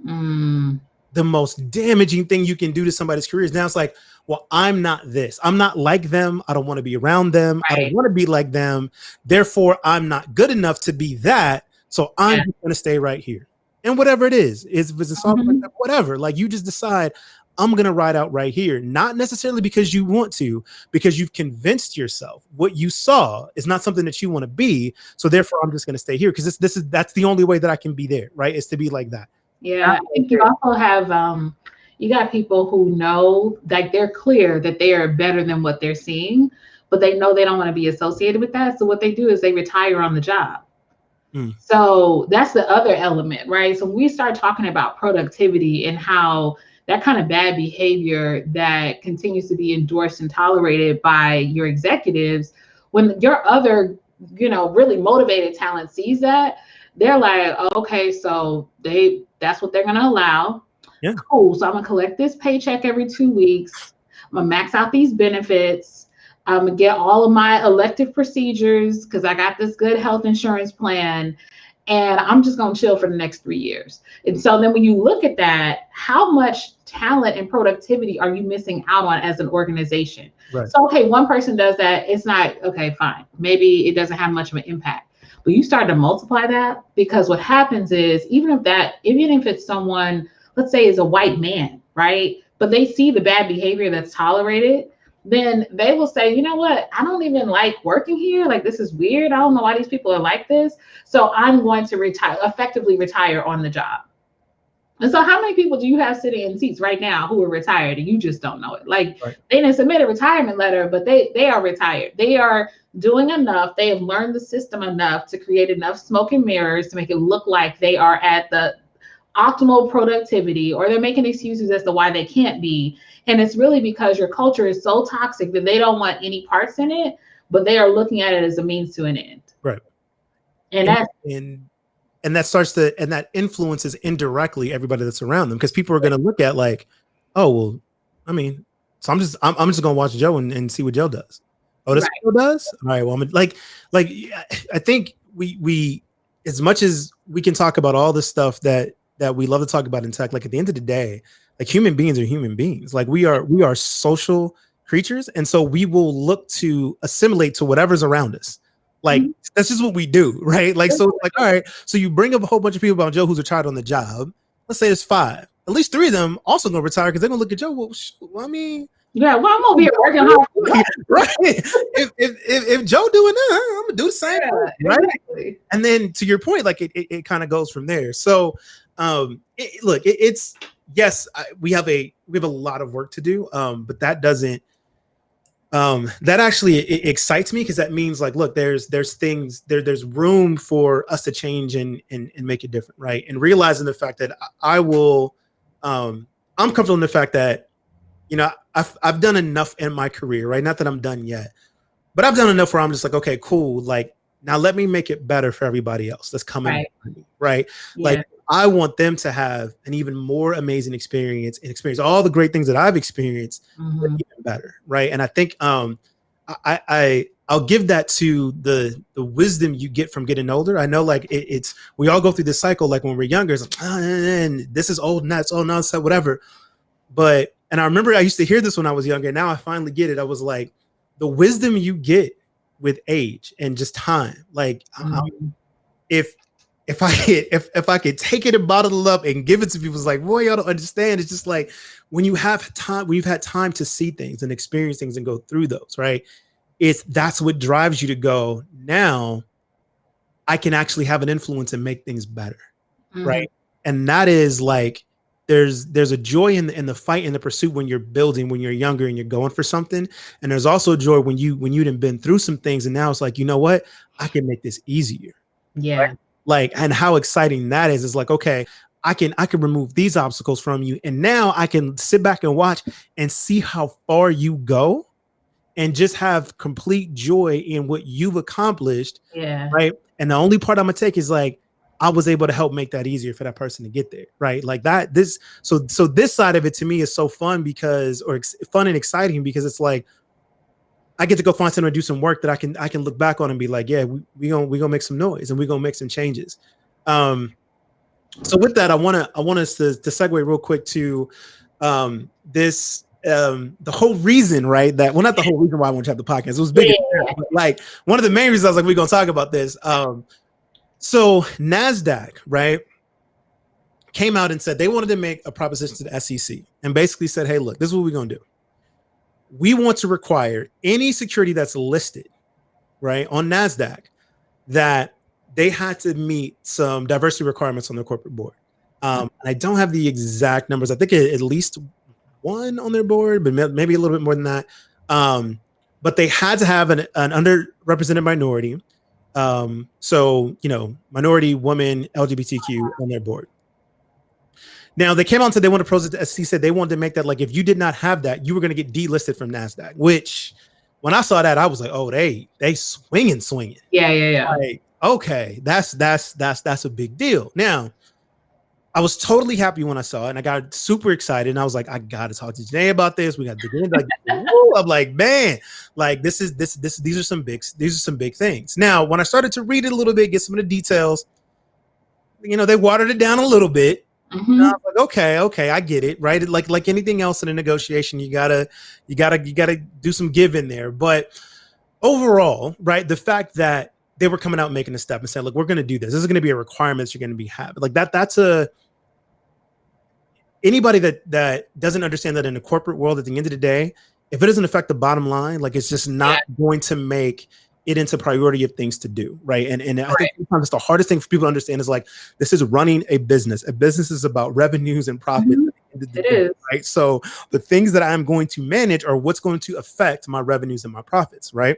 The most damaging thing you can do to somebody's career is now it's like, well, I'm not this. I'm not like them. I don't want to be around them. Right. I don't want to be like them. Therefore, I'm not good enough to be that. So I'm just going to stay right here. And whatever it is, if it's a software, whatever, like you just decide, I'm going to ride out right here. Not necessarily because you want to, because you've convinced yourself what you saw is not something that you want to be. So therefore, I'm just going to stay here because that's the only way that I can be there, right? Is to be like that. Yeah, I think you also have, you got people who know, like they're clear that they are better than what they're seeing, but they know they don't want to be associated with that. So what they do is they retire on the job. So that's the other element, right? So we start talking about productivity and how that kind of bad behavior that continues to be endorsed and tolerated by your executives, when your other, really motivated talent sees that, they're like, okay, so that's what they're going to allow. Yeah. Cool. So I'm going to collect this paycheck every 2 weeks. I'm going to max out these benefits. I'm going to get all of my elective procedures because I got this good health insurance plan. And I'm just going to chill for the next 3 years. And so then when you look at that, how much talent and productivity are you missing out on as an organization? Right. So, okay, one person does that. It's not, okay, fine. Maybe it doesn't have much of an impact. But you start to multiply that, because what happens is even if it's someone, let's say is a white man, right? But they see the bad behavior that's tolerated, then they will say, you know what? I don't even like working here. Like, this is weird. I don't know why these people are like this. So I'm going to effectively retire on the job. And so how many people do you have sitting in seats right now who are retired and you just don't know it? Like, they didn't submit a retirement letter, but they are retired. They are doing enough. They have learned the system enough to create enough smoke and mirrors to make it look like they are at the optimal productivity, or they're making excuses as to why they can't be. And it's really because your culture is so toxic that they don't want any parts in it, but they are looking at it as a means to an end. Right. And that influences indirectly everybody that's around them, because people are going to look at like, oh, well, I mean, so I'm just going to watch Joe and see what Joe does. Oh, this what Joe does? All right. Well, I'm like, I think we, as much as we can talk about all this stuff that we love to talk about in tech, like at the end of the day, like human beings are human beings. Like we are social creatures. And so we will look to assimilate to whatever's around us. Like that's just what we do, right? Like, so like, all right, so you bring up a whole bunch of people about Joe who's retired on the job. Let's say there's 5. At least 3 of them also gonna retire because they're gonna look at Joe. Well, I mean, yeah, well, I'm over here working hard. Right. If Joe doing that, I'm gonna do the same thing, right? Exactly. And then to your point, like it kind of goes from there. So we have a lot of work to do, but that doesn't that actually it excites me, because that means like, look, there's there's room for us to change and make it different, right? And realizing the fact that I'm comfortable in the fact that, I've done enough in my career, right? Not that I'm done yet, but I've done enough where I'm just like, okay, cool. Like, now let me make it better for everybody else that's coming, right? Yeah. Like, I want them to have an even more amazing experience and experience all the great things that I've experienced, but even better, right? And I think I'll give that to the wisdom you get from getting older. I know, like we all go through this cycle. Like when we're younger, it's like, and this is old nuts, old nonsense, whatever. And I remember I used to hear this when I was younger. Now I finally get it. I was like, the wisdom you get with age and just time, like if if I could take it and bottle it up and give it to people, it's like, boy, y'all don't understand. It's just like when you have time, when you've had time to see things and experience things and go through those, right? That's what drives you to go, now I can actually have an influence and make things better. Right. And that is like, there's a joy in the fight and the pursuit when you're building, when you're younger and you're going for something. And there's also joy when you've been through some things and now it's like, you know what, I can make this easier. Yeah. Right? Like, and how exciting that is like, okay, I can remove these obstacles from you. And now I can sit back and watch and see how far you go and just have complete joy in what you've accomplished. Yeah. Right. And the only part I'm gonna take is like, I was able to help make that easier for that person to get there. Right. Like that, so this side of it to me is so fun fun and exciting because it's like, I get to go find someone to do some work that I can look back on and be like, yeah, we gonna make some noise and we're gonna make some changes. So with that, I want us to segue real quick to this the whole reason, right? That not the whole reason why I want to have the podcast. It was big, but like one of the main reasons I was like, we're gonna talk about this. So NASDAQ, right, came out and said they wanted to make a proposition to the SEC and basically said, hey, look, this is what we're gonna do. We want to require any security that's listed, right, on NASDAQ that they had to meet some diversity requirements on their corporate board. And I don't have the exact numbers. I think at least one on their board, but maybe a little bit more than that. But they had to have an underrepresented minority. So, minority, women, LGBTQ on their board. Now they came out and said they wanted to propose it to SEC, said they wanted to make that like if you did not have that, you were going to get delisted from NASDAQ, which when I saw that, I was like, oh, they swinging. Yeah. Like, okay, that's a big deal. Now, I was totally happy when I saw it and I got super excited and I was like, I got to talk to JaNae about this. We got to dig in. Like, I'm like, man, like these are some big things. Now, when I started to read it a little bit, get some of the details, they watered it down a little bit. And I was like, okay, I get it, right? Like anything else in a negotiation, you gotta do some give in there. But overall, right, the fact that they were coming out and making a step and saying, look, we're going to do this. This is going to be a requirement you're going to be having. Like that's anybody that doesn't understand that in the corporate world, at the end of the day, if it doesn't affect the bottom line, like it's just not going to make it into priority of things to do. Right. And I think sometimes it's the hardest thing for people to understand is like, this is running a business. A business is about revenues and profits. It is. Right. So the things that I'm going to manage are what's going to affect my revenues and my profits. Right.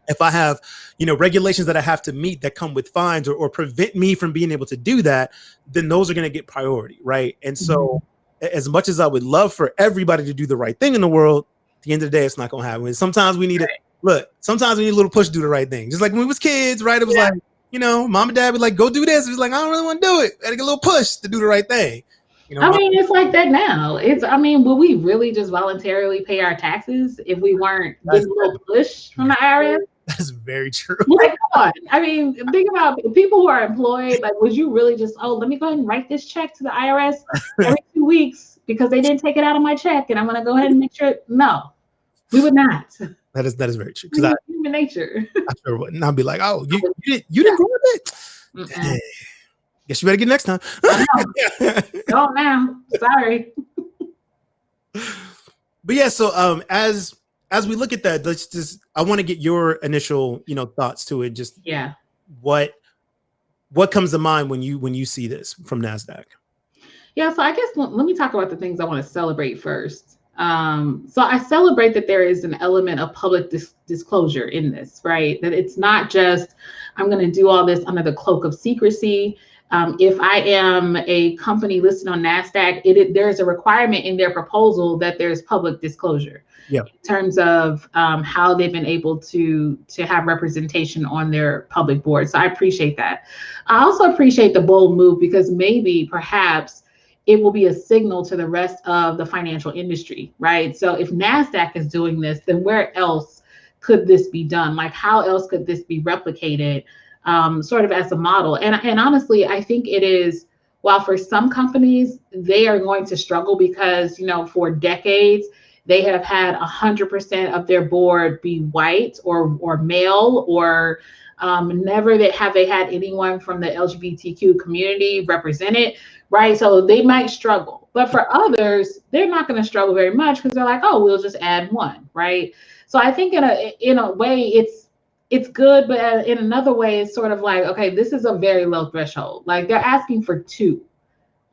If I have, regulations that I have to meet that come with fines or prevent me from being able to do that, then those are going to get priority. Right. And so as much as I would love for everybody to do the right thing in the world, at the end of the day, it's not going to happen. Sometimes we need sometimes we need a little push to do the right thing. Just like when we was kids, right? It was like, mom and dad would like, go do this. It was like, I don't really want to do it. I got to get a little push to do the right thing. It's like that now. Will we really just voluntarily pay our taxes if we weren't getting a little push from the IRS? That's very true. Like, come on. Think about people who are employed. Like, would you really just, let me go ahead and write this check to the IRS every 2 weeks because they didn't take it out of my check and I'm going to go ahead and make sure? No, we would not. That is very true. Because human nature. I sure wouldn't. I'd be like, oh, you didn't do it? Guess you better get next time. Don't now. Sorry. But yeah, so as we look at that, I want to get your initial, thoughts to it. Just what comes to mind when you see this from NASDAQ? Yeah, so I guess let me talk about the things I want to celebrate first. So I celebrate that there is an element of public disclosure in this, right? That it's not just, I'm going to do all this under the cloak of secrecy. If I am a company listed on NASDAQ, there's a requirement in their proposal that there's public disclosure in terms of how they've been able to have representation on their public board. So I appreciate that. I also appreciate the bold move because perhaps it will be a signal to the rest of the financial industry, right? So if NASDAQ is doing this, then where else could this be done? Like, how else could this be replicated? Sort of as a model. And honestly, I think it is, while for some companies, they are going to struggle because, for decades, they have had 100% of their board be white or male, or never have they had anyone from the LGBTQ community represented, right? So they might struggle, but for others, they're not going to struggle very much because they're like, oh, we'll just add one, right? So I think in a way it's good, but in another way, it's sort of like, okay, this is a very low threshold. Like they're asking for 2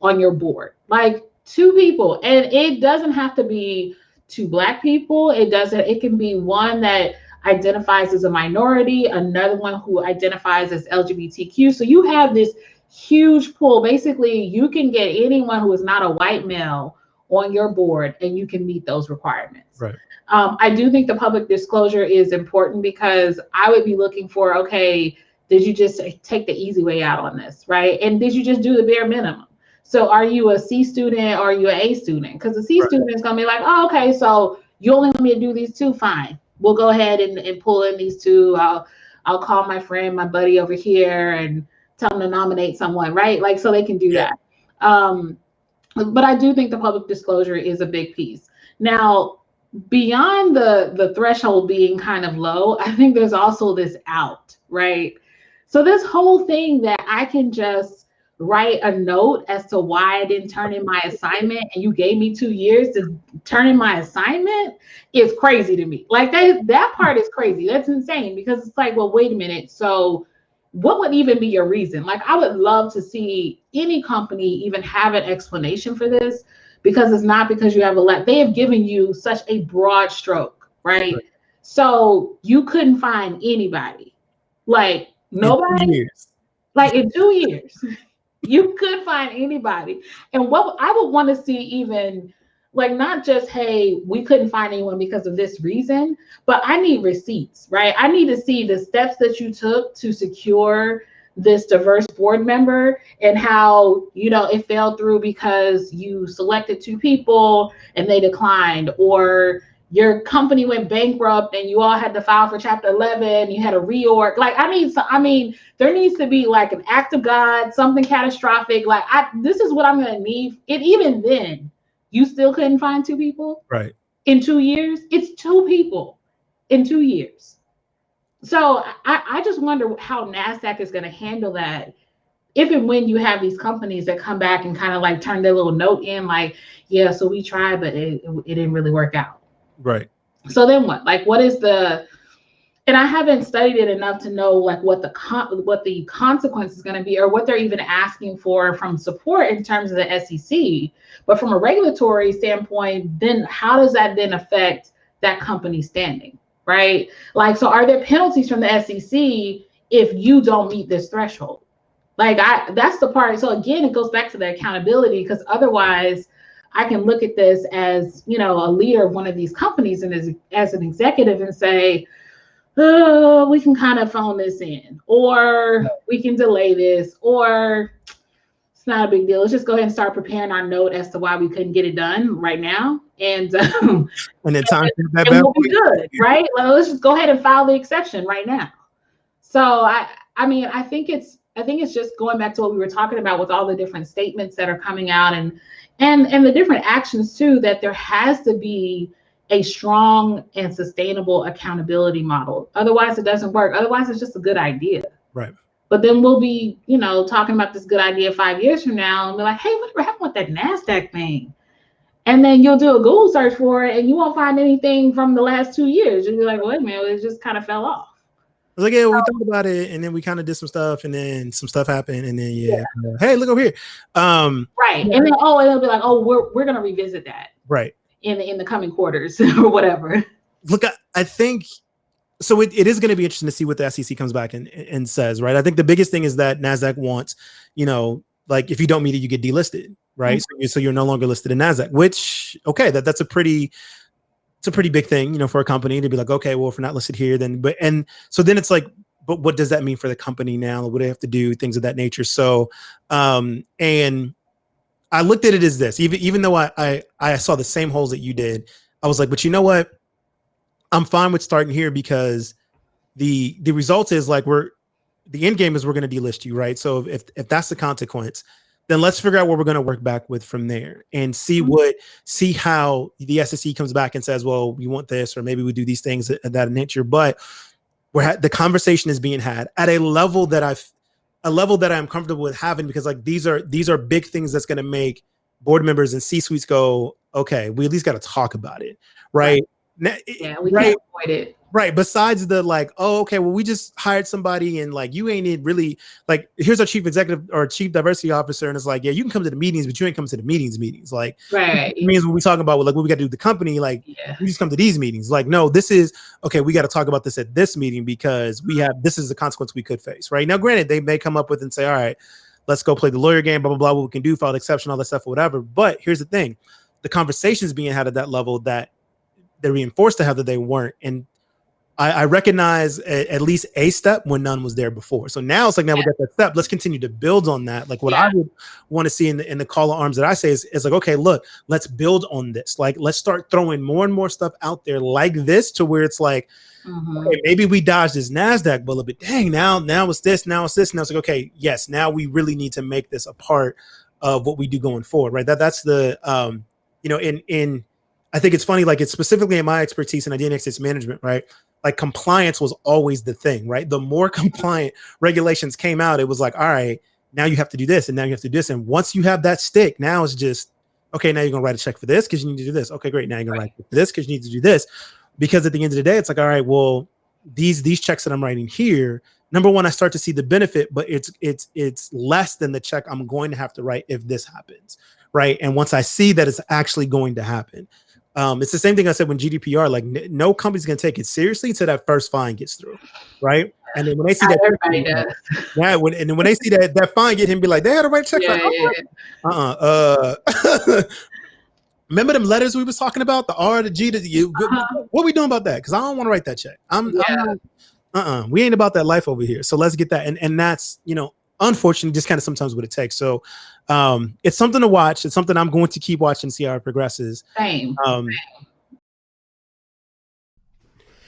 on your board, like 2 people, and it doesn't have to be 2 Black people. It can be one that identifies as a minority, another one who identifies as LGBTQ. So you have this huge pool. Basically, you can get anyone who is not a white male on your board, and you can meet those requirements. Right. I do think the public disclosure is important because I would be looking for, okay, did you just take the easy way out on this, right? And did you just do the bare minimum? So are you a C student or are you an A student? Because the C student is going to be like, oh, okay, so you only want me to do these 2, fine. We'll go ahead and pull in these 2. I'll call my friend, my buddy over here, and tell them to nominate someone, right? Like, so they can do that. But I do think the public disclosure is a big piece. Now, beyond the threshold being kind of low, I think there's also this out, right? So this whole thing that I can just write a note as to why I didn't turn in my assignment and you gave me 2 years to turn in my assignment is crazy to me. Like that part is crazy. That's insane, because it's like, well, wait a minute. So what would even be your reason? Like, I would love to see any company even have an explanation for this, because it's not because you have they have given you such a broad stroke, right? So you couldn't find anybody, like nobody, like in 2 years. You could find anybody. And what I would want to see, even like, not just, hey, we couldn't find anyone because of this reason, but I need receipts, right? I need to see the steps that you took to secure this diverse board member, and how, you know, it fell through because you selected 2 people and they declined, or your company went bankrupt and you all had to file for Chapter 11, you had a reorg. Like, I mean, there needs to be like an act of God, something catastrophic. Like, this is what I'm going to need. And even then, you still couldn't find 2 people, right? In 2 years, it's 2 people in 2 years. So I just wonder how NASDAQ is going to handle that, if and when you have these companies that come back and kind of like turn their little note in, like, yeah, so we tried, but it didn't really work out. Right. So then what? Like, what is and I haven't studied it enough to know like what the consequence is going to be, or what they're even asking for from support in terms of the SEC. But from a regulatory standpoint, then how does that then affect that company's standing, right? Like, so are there penalties from the SEC if you don't meet this threshold? Like, that's the part. So again, it goes back to the accountability, because otherwise I can look at this as, you know, a leader of one of these companies and as an executive and say, oh, we can kind of phone this in, or we can delay this, or it's not a big deal. Let's just go ahead and start preparing our note as to why we couldn't get it done right now. And then time and we'll be good, right? Like, let's just go ahead and file the exception right now. So I mean, I think it's just going back to what we were talking about with all the different statements that are coming out, and the different actions too, that there has to be a strong and sustainable accountability model. Otherwise, it doesn't work. Otherwise, it's just a good idea. Right. But then we'll be, you know, talking about this good idea 5 years from now and be like, hey, whatever happened with that NASDAQ thing? And then you'll do a Google search for it and you won't find anything from the last 2 years. You'll be like, wait a minute, it just kind of fell off. I was like, yeah, we thought about it, and then we kind of did some stuff, and then some stuff happened, and then hey, look over here. Right. And then and they'll be like, oh, we're gonna revisit that. Right. In the coming quarters or whatever. Look, I think so. It is going to be interesting to see what the SEC comes back and says, right? I think the biggest thing is that NASDAQ wants, you know, like, if you don't meet it, you get delisted, right? Mm-hmm. So you're no longer listed in NASDAQ, which, okay, that's a pretty big thing, you know, for a company to be like, okay, well, if we're not listed here, then, and so then it's like, but what does that mean for the company now? What do they have to do? Things of that nature. So, and I looked at it as this, even though I saw the same holes that you did, I was like, but you know what? I'm fine with starting here, because the result is like, the end game is we're going to delist you, right? So if that's the consequence, then let's figure out what we're going to work back with from there and see how the SSE comes back and says, well, we want this, or maybe we do these things of that nature. But the conversation is being had at a level that I'm comfortable with having, because like these are big things that's going to make board members and C-suites go, okay, we at least got to talk about it, right? Yeah, we can't avoid it. Right. Besides the like, oh, okay, well, we just hired somebody and like you ain't really like, here's our chief executive or chief diversity officer, and it's like, yeah, you can come to the meetings, but you ain't come to the meetings. Like, right. It means when we talking about like what we got to do with the company, like we just come to these meetings. Like, no, this is okay. We got to talk about this at this meeting because this is the consequence we could face. Right now, granted, they may come up with and say, all right, let's go play the lawyer game, blah blah blah. What we can do, file exception, all that stuff, or whatever. But here's the thing: the conversations being had at that level that they're reinforced to have that they weren't. And I recognize at least a step when none was there before. So now it's like, now we got that step. Let's continue to build on that. Like what I would want to see in the call of arms that I say is like, okay, look, let's build on this. Like, let's start throwing more and more stuff out there like this to where it's like, okay, maybe we dodged this NASDAQ bullet, but dang, now it's this, now it's this. Now it's like, okay, yes, now we really need to make this a part of what we do going forward, right? That's the, I think it's funny, like it's specifically in my expertise in identity access management, right? Like compliance was always the thing, right? The more compliant regulations came out, it was like, all right, now you have to do this, and now you have to do this. And once you have that stick, now it's just, okay, now you're gonna write a check for this because you need to do this. Okay, great. Now you're gonna write for this because you need to do this. Because at the end of the day, it's like, all right, well, these checks that I'm writing here, number one, I start to see the benefit, but it's less than the check I'm going to have to write if this happens, right? And once I see that it's actually going to happen. It's the same thing I said when GDPR, like no company's going to take it seriously until that first fine gets through. Right. And then when they see that, everybody does. Yeah. And then when they see that fine get him, be like, they had to write a check. Remember them letters we was talking about, the R, the G, the U. What are we doing about that? Because I don't want to write that check. We ain't about that life over here. So let's get that. And that's, unfortunately, just kind of sometimes what it takes. So it's something to watch. It's something I'm going to keep watching, see how it progresses. Same.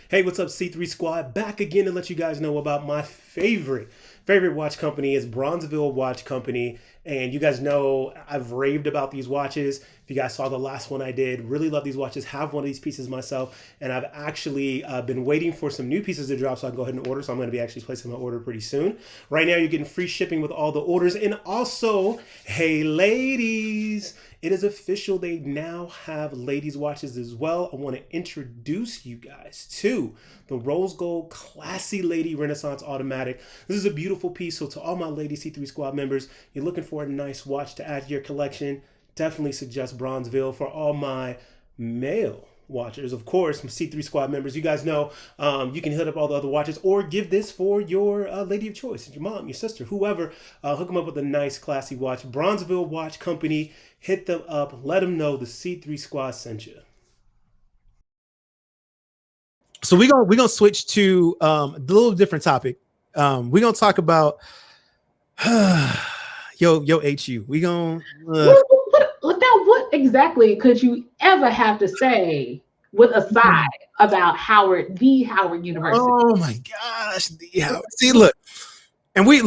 Hey, what's up, C3 Squad? Back again to let you guys know about my favorite watch company is Bronzeville Watch Company. And you guys know I've raved about these watches. If you guys saw the last one I did, really love these watches, have one of these pieces myself. And I've actually been waiting for some new pieces to drop so I can go ahead and order. So I'm going to be actually placing my order pretty soon. Right now, you're getting free shipping with all the orders. And also, hey, ladies, it is official. They now have ladies' watches as well. I want to introduce you guys to the Rose Gold Classy Lady Renaissance Automatic. This is a beautiful piece. So to all my Lady C3 Squad members, you're looking for a nice watch to add to your collection, definitely suggest Bronzeville. For all my male watchers, of course, my C3 Squad members, you guys know you can hit up all the other watches or give this for your lady of choice, your mom, your sister, whoever. Hook them up with a nice classy watch. Bronzeville Watch Company, hit them up, let them know the C3 Squad sent you. So we're gonna switch to a little different topic. We're gonna talk about yo HU. We gonna what exactly could you ever have to say with a side about the Howard University? Oh my gosh, the Howard. See, look, and we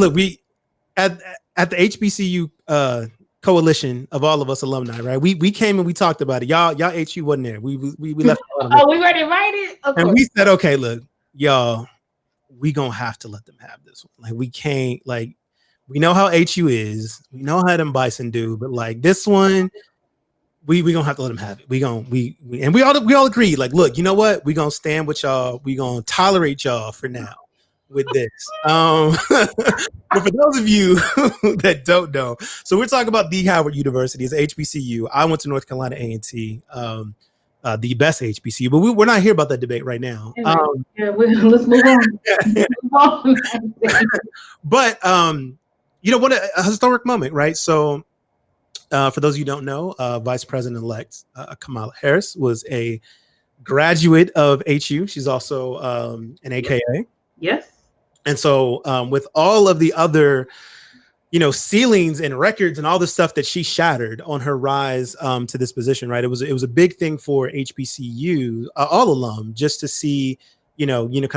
at the HBCU coalition of all of us alumni, right? We came and we talked about it. Y'all HU wasn't there. We left. Oh, we weren't invited. And we said, okay, look, y'all, we gonna have to let them have this one. Like we can't, like, we know how HU is, we know how them Bison do, but like this one, we gonna have to let them have it. We all agreed, like, look, you know what? We gonna stand with y'all. We gonna tolerate y'all for now with this. But for those of you that don't know, so we're talking about the Howard University. It's HBCU. I went to North Carolina A&T, the best HBCU, but we're not here about that debate right now. Let's move on. But what a historic moment, right? So for those of you who don't know, Vice President-Elect Kamala Harris was a graduate of HU. She's also an AKA. Yes. And so with all of the other, ceilings and records and all the stuff that she shattered on her rise to this position, right? It was a big thing for HBCU, all alum, just to see, kind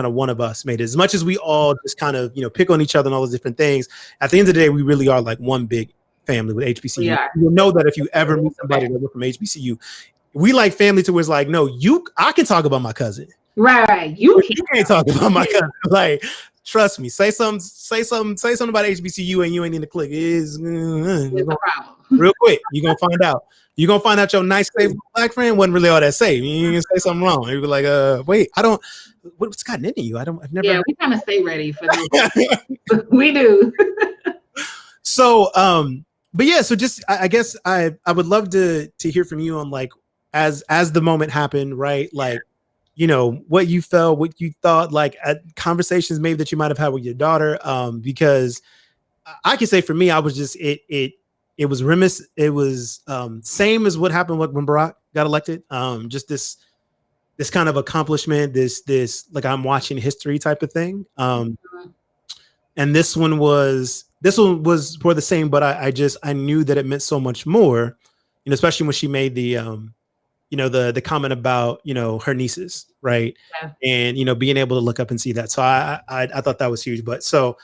of one of us made it. As much as we all just kind of, pick on each other and all those different things, at the end of the day, we really are like one big family with HBCU. You'll know that if you ever meet somebody that works from HBCU. We like family to where it's like, no, I can talk about my cousin. Right. You can't talk about my cousin. Like, trust me, say something about HBCU and you ain't in the clique. Real quick. You're gonna find out. You're gonna find out your nice favorite black friend wasn't really all that safe. You can say something wrong. You'd be like, wait, what's gotten into you? I've never. Yeah, we kind of stay ready for this. We do. So, but yeah, so just I guess I would love to hear from you on like as the moment happened, right? Like, you know, what you felt, what you thought, like at conversations maybe that you might have had with your daughter. Because I can say for me, I was just it was remiss. It was same as what happened when Barack got elected. Just this kind of accomplishment, this like I'm watching history type of thing. And this one was for the same, but I knew that it meant so much more, you know, especially when she made the you know, the comment about, you know, her nieces, right? Yeah. And, you know, being able to look up and see that. So I thought that was huge. But so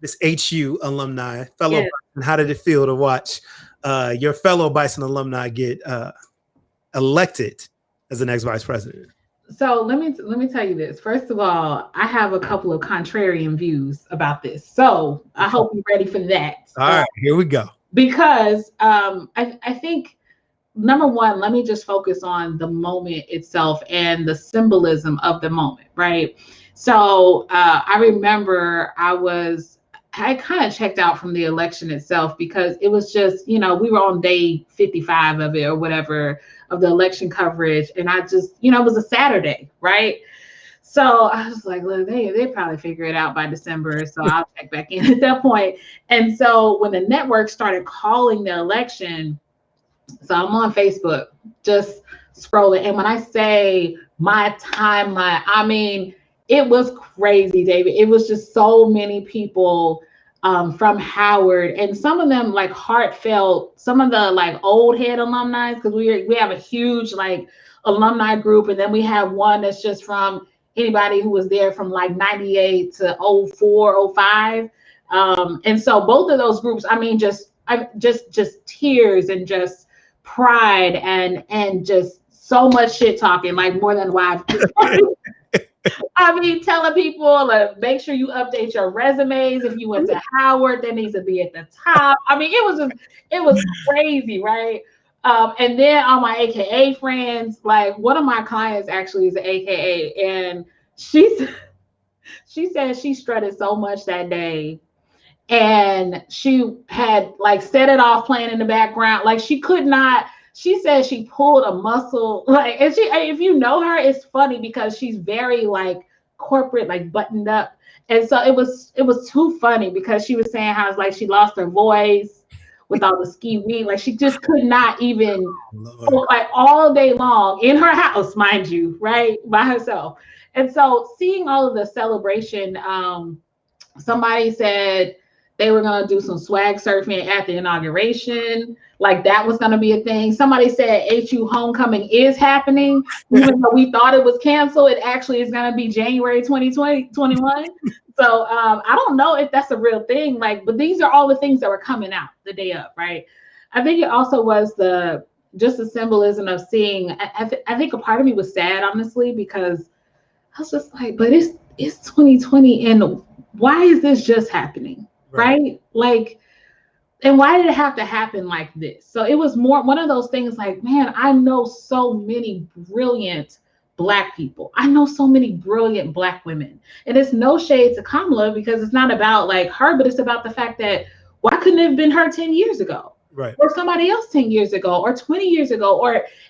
this HU alumni fellow, Bison, how did it feel to watch your fellow Bison alumni get elected as the next vice president? So let me tell you this. First of all, I have a couple of contrarian views about this. So I hope you're ready for that. All right, here we go. Because I think, number one, let me just focus on the moment itself and the symbolism of the moment, right? So I remember I kind of checked out from the election itself because it was just, you know, we were on day 55 of it or whatever of the election coverage. And I just, you know, it was a Saturday, right? So I was like, look, they probably figure it out by December. So I'll check back in at that point. And so when the network started calling the election, so I'm on Facebook, just scrolling. And when I say my timeline, I mean, it was crazy, David. It was just so many people from Howard, and some of them like heartfelt, some of the like old head alumni, because we have a huge like alumni group. And then we have one that's just from anybody who was there from like 98 to 04, 05. And so both of those groups, I mean, just tears and just pride and just so much shit talking, like more than wives. I mean, telling people to make sure you update your resumes. If you went to Howard, that needs to be at the top. I mean, it was crazy, right? And then all my AKA friends, like one of my clients actually is an AKA, and she said she strutted so much that day. And she had like set it off playing in the background. Like she could not, she said she pulled a muscle. Like, and if you know her, it's funny because she's very like corporate, like buttoned up. And so it was too funny because she was saying how it's like she lost her voice with all the ski weed. Like she just could not even like all day long in her house, mind you, right, by herself. And so seeing all of the celebration, somebody said they were going to do some swag surfing at the inauguration. Like that was going to be a thing. Somebody said HU homecoming is happening. Even though we thought it was canceled, it actually is going to be January 2021. So I don't know if that's a real thing. Like, but these are all the things that were coming out the day of, right? I think it also was just the symbolism of seeing. I think a part of me was sad, honestly, because I was just like, but it's 2020, and why is this just happening? Right? Like, and why did it have to happen like this? So it was more one of those things like, man, I know so many brilliant Black people. I know so many brilliant Black women. And it's no shade to Kamala because it's not about like her, but it's about the fact that why couldn't it have been her 10 years ago? Right. Or somebody else 10 years ago or 20 years ago.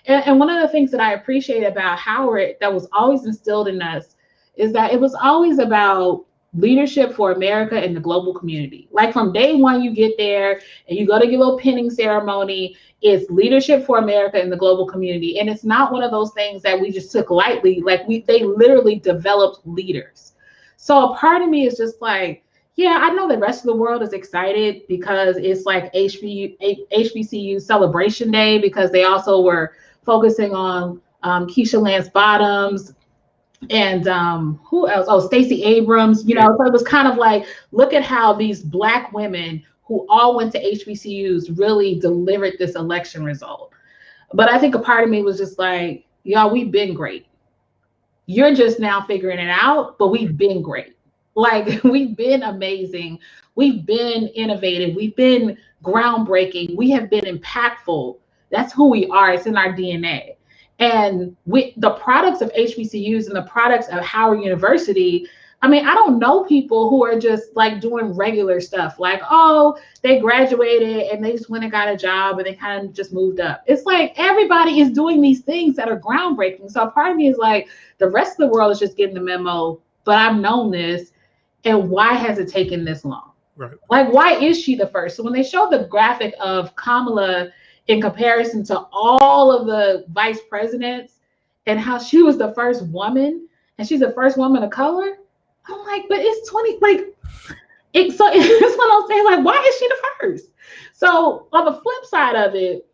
And one of the things that I appreciate about Howard that was always instilled in us is that it was always about leadership for America and the global community. Like from day one, you get there and you go to your little pinning ceremony. It's leadership for America and the global community. And it's not one of those things that we just took lightly. Like they literally developed leaders. So a part of me is just like, yeah, I know the rest of the world is excited because it's like HBCU celebration day, because they also were focusing on Keisha Lance Bottoms, and who else? Oh, Stacey Abrams, you know. So it was kind of like, look at how these Black women who all went to HBCUs really delivered this election result. But I think a part of me was just like, y'all, we've been great. You're just now figuring it out, but we've been great. Like, we've been amazing. We've been innovative. We've been groundbreaking. We have been impactful. That's who we are. It's in our DNA. And with the products of HBCUs and the products of Howard University, I mean, I don't know people who are just like doing regular stuff. Like, oh, they graduated and they just went and got a job and they kind of just moved up. It's like everybody is doing these things that are groundbreaking. So part of me is like, the rest of the world is just getting the memo, but I've known this. And why has it taken this long? Right. Like, why is she the first? So when they show the graphic of Kamala in comparison to all of the vice presidents and how she was the first woman and she's the first woman of color, I'm like, but it's 20, like, it's one of those things, like, why is she the first? So on the flip side of it,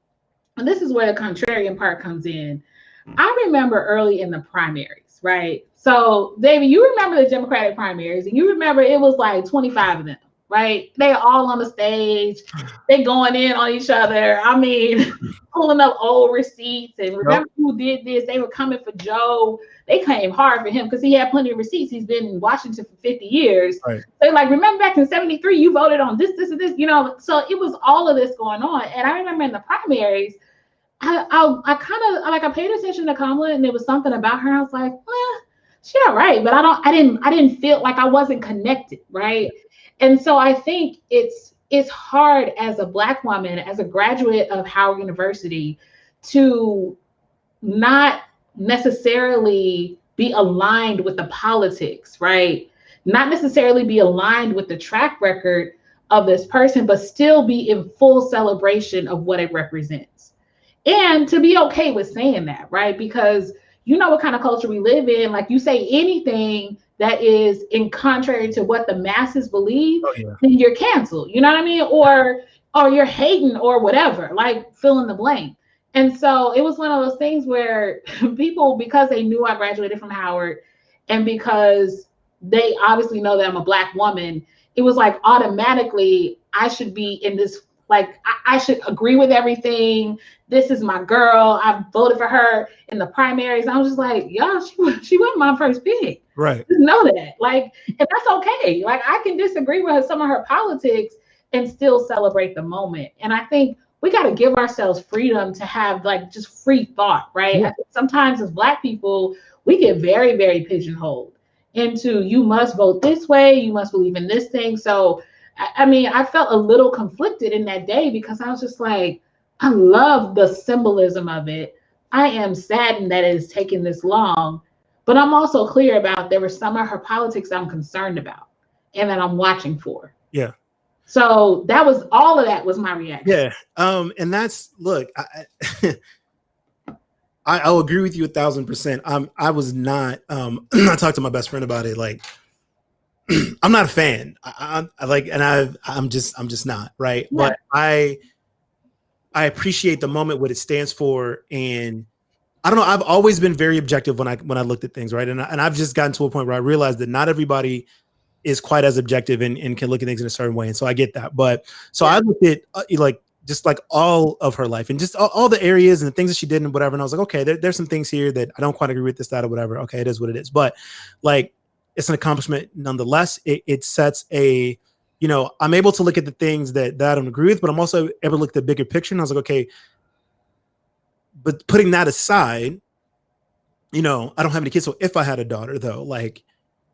and this is where the contrarian part comes in, I remember early in the primaries, right? So, David, you remember the Democratic primaries, and you remember it was like 25 of them, right? They all on the stage, they going in on each other. I mean, pulling up old receipts, and remember who did this? They were coming for Joe. They came hard for him because he had plenty of receipts. He's been in Washington for 50 years. Right. They're like, remember back in 73, you voted on this, this, and this, you know? So it was all of this going on. And I remember in the primaries, I kind of like, I paid attention to Kamala, and there was something about her. I was like, she all right, but I didn't feel like I wasn't connected, right? And so I think it's hard as a Black woman, as a graduate of Howard University, to not necessarily be aligned with the politics, right? Not necessarily be aligned with the track record of this person, but still be in full celebration of what it represents. And to be okay with saying that, right? Because you know what kind of culture we live in. Like, you say anything that is in contrary to what the masses believe, then you're canceled. You know what I mean? Or you're hating or whatever, like fill in the blank. And so it was one of those things where people, because they knew I graduated from Howard and because they obviously know that I'm a Black woman, it was like automatically I should be in this, like, I should agree with everything. This is my girl. I voted for her in the primaries. I was just like, y'all, she wasn't my first pick. Right. Just know that. Like, and that's okay. Like, I can disagree with some of her politics and still celebrate the moment. And I think we got to give ourselves freedom to have like just free thought, right? I think sometimes as Black people, we get very, very pigeonholed into, you must vote this way, you must believe in this thing. So I mean, I felt a little conflicted in that day because I was just like, I love the symbolism of it. I am saddened that it has taken this long, but I'm also clear about there were some of her politics I'm concerned about and that I'm watching for. Yeah. So that was, all of that was my reaction. Yeah. And that's, look, I'll agree with you 1,000%. I was not, I talked to my best friend about it. Like, I'm not a fan. I'm just not, right. Yeah. But I appreciate the moment, what it stands for, and I don't know. I've always been very objective when I looked at things, right. And I've just gotten to a point where I realized that not everybody is quite as objective and can look at things in a certain way, and so I get that. But so I looked at like just like all of her life and just all the areas and the things that she did and whatever, and I was like, okay, there's some things here that I don't quite agree with, this, that, or whatever. Okay, it is what it is. But like, it's an accomplishment nonetheless. It sets a, you know, I'm able to look at the things that I don't agree with, but I'm also able to look at the bigger picture. And I was like, okay, but putting that aside, you know, I don't have any kids. So if I had a daughter though, like,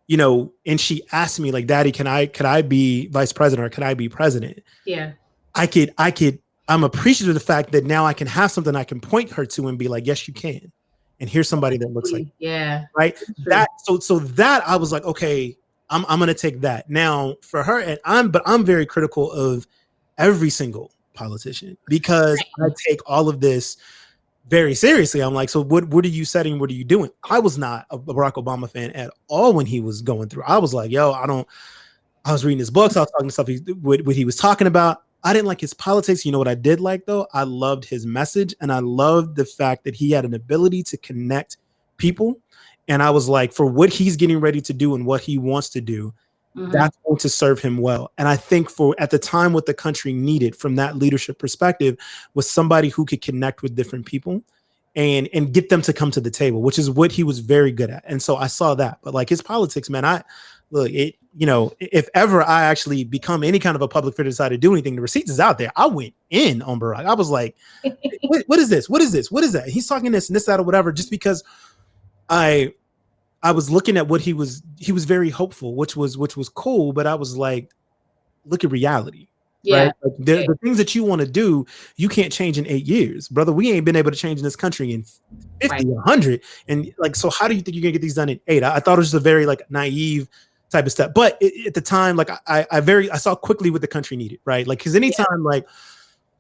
you know, and she asked me like, Daddy, could I be vice president or could I be president? Yeah. I'm appreciative of the fact that now I can have something I can point her to and be like, yes, you can. And here's somebody that looks like, right. That, so that I was like, okay, I'm going to take that now for her. And I'm very critical of every single politician because I take all of this very seriously. I'm like, so what are you setting? What are you doing? I was not a Barack Obama fan at all when he was going through. I was like, yo, I was reading his books. I was talking to stuff what he was talking about. I didn't like his politics. You know what I did like though? I loved his message, and I loved the fact that he had an ability to connect people. And I was like, for what he's getting ready to do and what he wants to do, that's going to serve him well. And I think for at the time, what the country needed from that leadership perspective was somebody who could connect with different people and get them to come to the table, which is what he was very good at. And so I saw that. But like his politics, man, if ever I actually become any kind of a public figure, decide to do anything, the receipts is out there. I went in on Barack. I was like, what is this? What is this? What is that? He's talking this and this, that, or whatever, just because I was looking at what he was very hopeful, which was cool. But I was like, look at reality. Yeah. Right? Like the things that you want to do, you can't change in 8 years, brother. We ain't been able to change in this country in 50, 100. And like, so how do you think you're gonna get these done in 8? I thought it was just a very like naive type of step. But at the time, like I saw quickly what the country needed, right? Like, cause anytime like,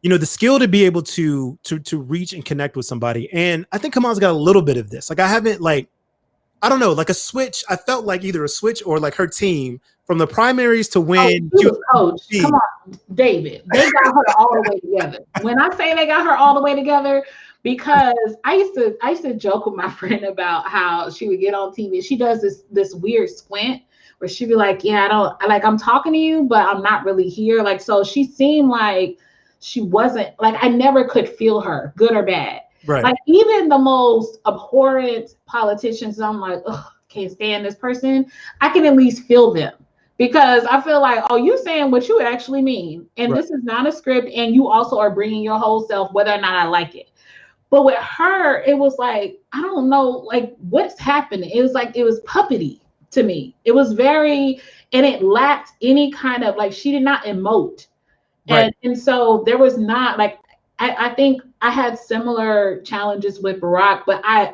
the skill to be able to reach and connect with somebody. And I think Kamala's got a little bit of this. Like I haven't I don't know, like a switch. I felt like either a switch or like her team from the primaries to win. Coach, come on, David. They got her all the way together. When I say they got her all the way together, because I used to joke with my friend about how she would get on TV. She does this weird squint where she'd be like, "Yeah, I'm talking to you, but I'm not really here." Like, so she seemed like she wasn't like I never could feel her, good or bad. Right. Like even the most abhorrent politicians, I'm like, ugh, can't stand this person. I can at least feel them because I feel like, oh, you saying what you actually mean. And this is not a script. And you also are bringing your whole self, whether or not I like it. But with her, it was like, I don't know, like what's happening. It was like, it was puppety to me. It was very, and it lacked any kind of like, she did not emote. Right. And so there was not like, I think I had similar challenges with Barack, but I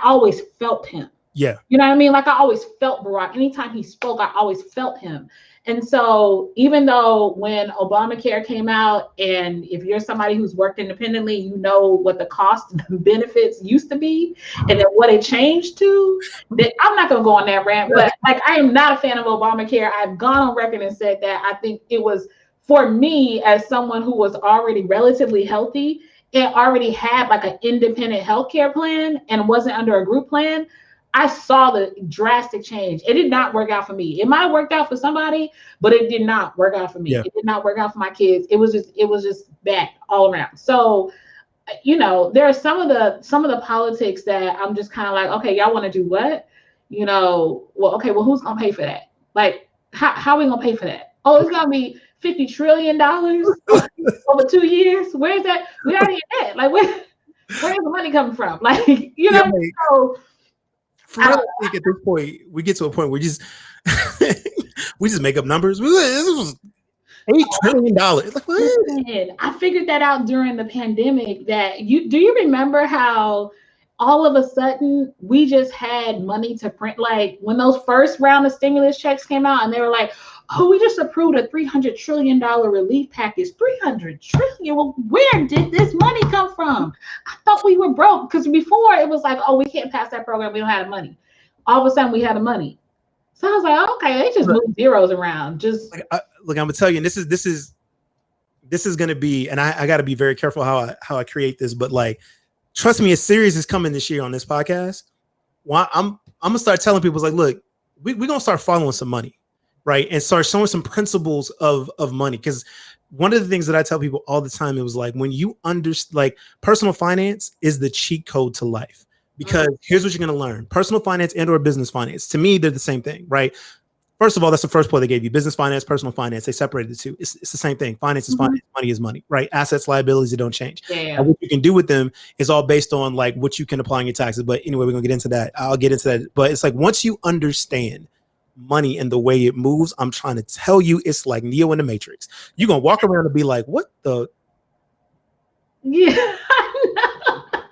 always felt him. Yeah. You know what I mean? Like I always felt Barack. Anytime he spoke, I always felt him. And so even though when Obamacare came out, and if you're somebody who's worked independently, you know what the cost and benefits used to be and then what it changed to, that I'm not going to go on that rant, but like I am not a fan of Obamacare. I've gone on record and said that I think it was, for me, as someone who was already relatively healthy and already had like an independent healthcare plan and wasn't under a group plan, I saw the drastic change. It did not work out for me. It might have worked out for somebody, but it did not work out for me. Yeah. It did not work out for my kids. It was just bad all around. So, there are some of the politics that I'm just kind of like, okay, y'all want to do what? Well, who's gonna pay for that? Like, how are we gonna pay for that? Oh, it's gonna be $50 trillion over 2 years. Where's that? We already had that. Like, where's the money coming from? Like, so I think at this point, we get to a point where we just make up numbers. This was $8 trillion. Like, what? I figured that out during the pandemic. Do you remember how all of a sudden we just had money to print? Like when those first round of stimulus checks came out and they were like, oh, we just approved a $300 trillion relief package. $300 trillion? Well, where did this money come from? I thought we were broke, because before it was like, oh, we can't pass that program. We don't have the money. All of a sudden we had the money. So I was like, okay, they just moved zeros around. Just look, I'm gonna tell you, and this is gonna be, and I got to be very careful how I create this, but like, trust me, a series is coming this year on this podcast. Well, I'm gonna start telling people, like, look, we're gonna start following some money. Right. And start showing some principles of money. Because one of the things that I tell people all the time, it was like, when you understand, like, personal finance is the cheat code to life. Because here's what you're going to learn. Personal finance and or business finance. To me, they're the same thing. Right. First of all, that's the first point they gave you. Business finance, personal finance. They separated the two. It's the same thing. Finance is finance. Money is money. Right. Assets, liabilities, they don't change. Yeah. And what you can do with them is all based on like what you can apply on your taxes. But anyway, we're going to get into that. I'll get into that. But it's like, once you understand money and the way it moves, I'm trying to tell you, it's like Neo in the Matrix. You're gonna walk around and be like, what the? Yeah, I know.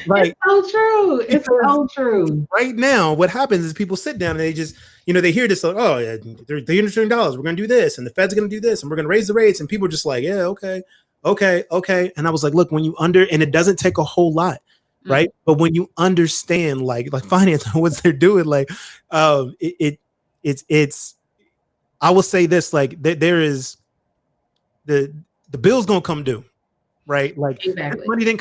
Like, it's so true. It's so true. Right now, what happens is people sit down and they just, they hear this like, oh yeah, $300 trillion, we're gonna do this, and the Fed's gonna do this, and we're gonna raise the rates, and people are just like, yeah, okay. And I was like, look, when you and it doesn't take a whole lot. Right. But when you understand like finance and what they're doing, like it's I will say this, like there is the bill's gonna come due, right? Like exactly. Money didn't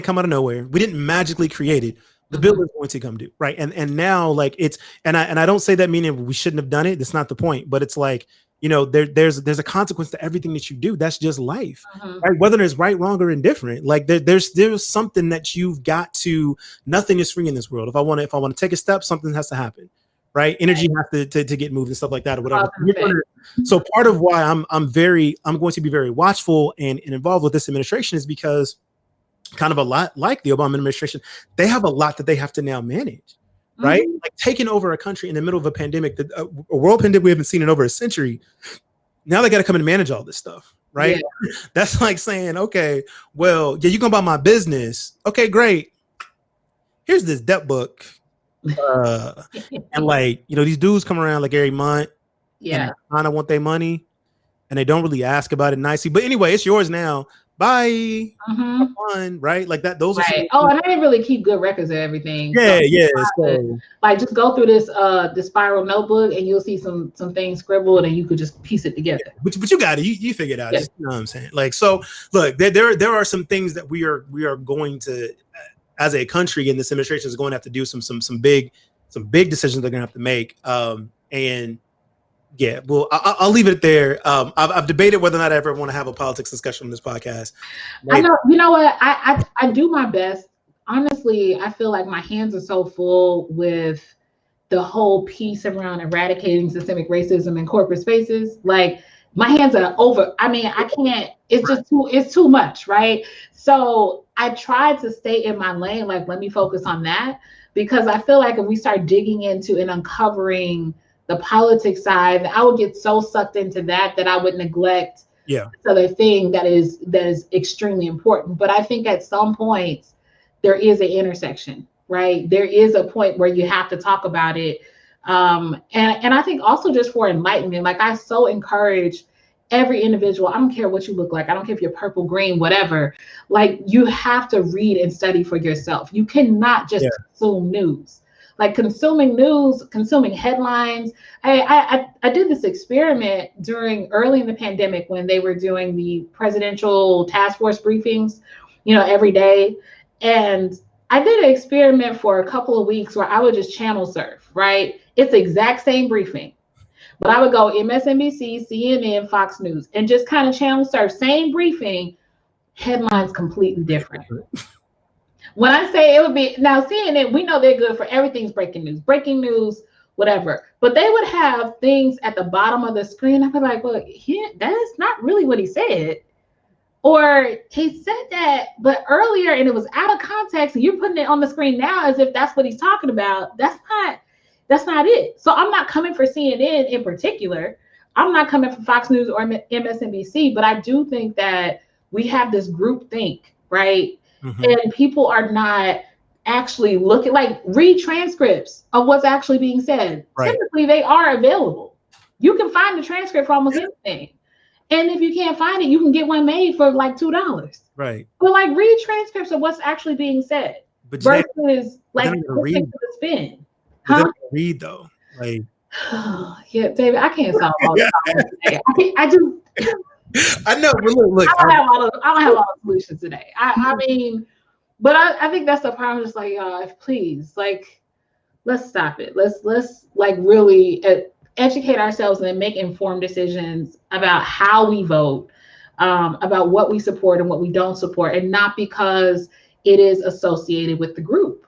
come out of nowhere. We didn't magically create it, the bill is going to come due, right? And now, like, it's and I don't say that meaning we shouldn't have done it. That's not the point. But it's like, you know, there's a consequence to everything that you do. That's just life, right? Whether it's right, wrong, or indifferent. Like there's something that you've got to. Nothing is free in this world. If I want to take a step, something has to happen, right? Energy has to get moved and stuff like that or whatever. So part of why I'm going to be very watchful and involved with this administration is because kind of a lot like the Obama administration, they have a lot that they have to now manage. Right? Like taking over a country in the middle of a pandemic, a world pandemic we haven't seen in over a century. Now they got to come and manage all this stuff, right? Yeah. That's like saying, okay, well, yeah, you can buy my business. Okay, great. Here's this debt book. And like, you know, these dudes come around like every month. Yeah. And kind of want their money and they don't really ask about it nicely. But anyway, it's yours now. Bye. Fun, right? Like that. Those are and I didn't really keep good records of everything. Yeah, so, like just go through this the spiral notebook and you'll see some things scribbled and you could just piece it together. Yeah, but you got it. You figure it out. Just, you know what I'm saying? Like, so look, there are some things that we are going to, as a country, and this administration is going to have to do some big decisions they're going to have to make. And yeah, well, I'll leave it there. I've debated whether or not I ever want to have a politics discussion on this podcast. Like, I know, you know what? I do my best. Honestly, I feel like my hands are so full with the whole piece around eradicating systemic racism in corporate spaces. Like my hands are over. I mean, I can't. It's just it's too much, right? So I try to stay in my lane. Like, let me focus on that because I feel like if we start digging into and uncovering the politics side, I would get so sucked into that I would neglect this other thing that is extremely important. But I think at some point there is an intersection, right? There is a point where you have to talk about it. And I think also just for enlightenment, like I so encourage every individual, I don't care what you look like, I don't care if you're purple, green, whatever, like you have to read and study for yourself. You cannot just consume news. Like consuming news, consuming headlines. I did this experiment early in the pandemic when they were doing the presidential task force briefings, you know, every day. And I did an experiment for a couple of weeks where I would just channel surf, right? It's the exact same briefing, but I would go MSNBC, CNN, Fox News, and just kind of channel surf, same briefing, headlines completely different. When I say it would be, now CNN, we know they're good for everything's breaking news, whatever. But they would have things at the bottom of the screen. I'd be like, well, that's not really what he said. Or he said that, but earlier, and it was out of context, and you're putting it on the screen now as if that's what he's talking about. That's not it. So I'm not coming for CNN in particular. I'm not coming for Fox News or MSNBC, but I do think that we have this group think, right? And people are not actually looking, like read transcripts of what's actually being said. Typically they are available. You can find the transcript for almost anything. And if you can't find it, you can get one made for like $2. Right. But like read transcripts of what's actually being said. But versus like listening to the spin. Read though. Like yeah, David, I can't solve all this today. I know, but look, I don't have all the solutions today. I mean, but I think that's the problem. Just like, please, like, let's stop it. Let's like really educate ourselves and then make informed decisions about how we vote, about what we support and what we don't support, and not because it is associated with the group,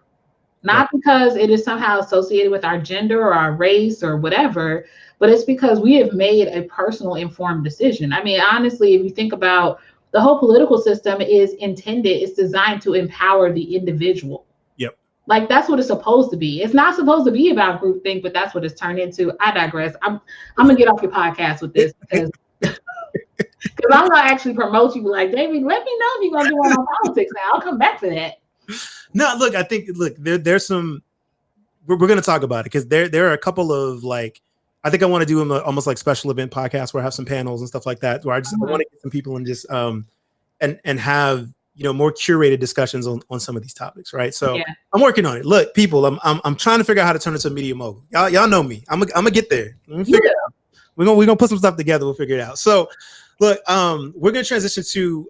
not because it is somehow associated with our gender or our race or whatever. But it's because we have made a personal informed decision. I mean, honestly, if you think about the whole political system it's designed to empower the individual. Yep. Like that's what it's supposed to be. It's not supposed to be about groupthink, but that's what it's turned into. I digress. I'm gonna get off your podcast with this because I'm gonna actually promote you. Like, David, let me know if you're gonna do one on politics now. I'll come back to that. No, look, I think there's some we're gonna talk about it because there are a couple of like I think I want to do almost like special event podcasts where I have some panels and stuff like that, where I want to get some people and just and have, you know, more curated discussions on some of these topics, right? So I'm working on it. Look, people, I'm trying to figure out how to turn into a media mogul. Y'all know me. I'm gonna get there. We're gonna put some stuff together. We'll figure it out. So look, we're gonna transition to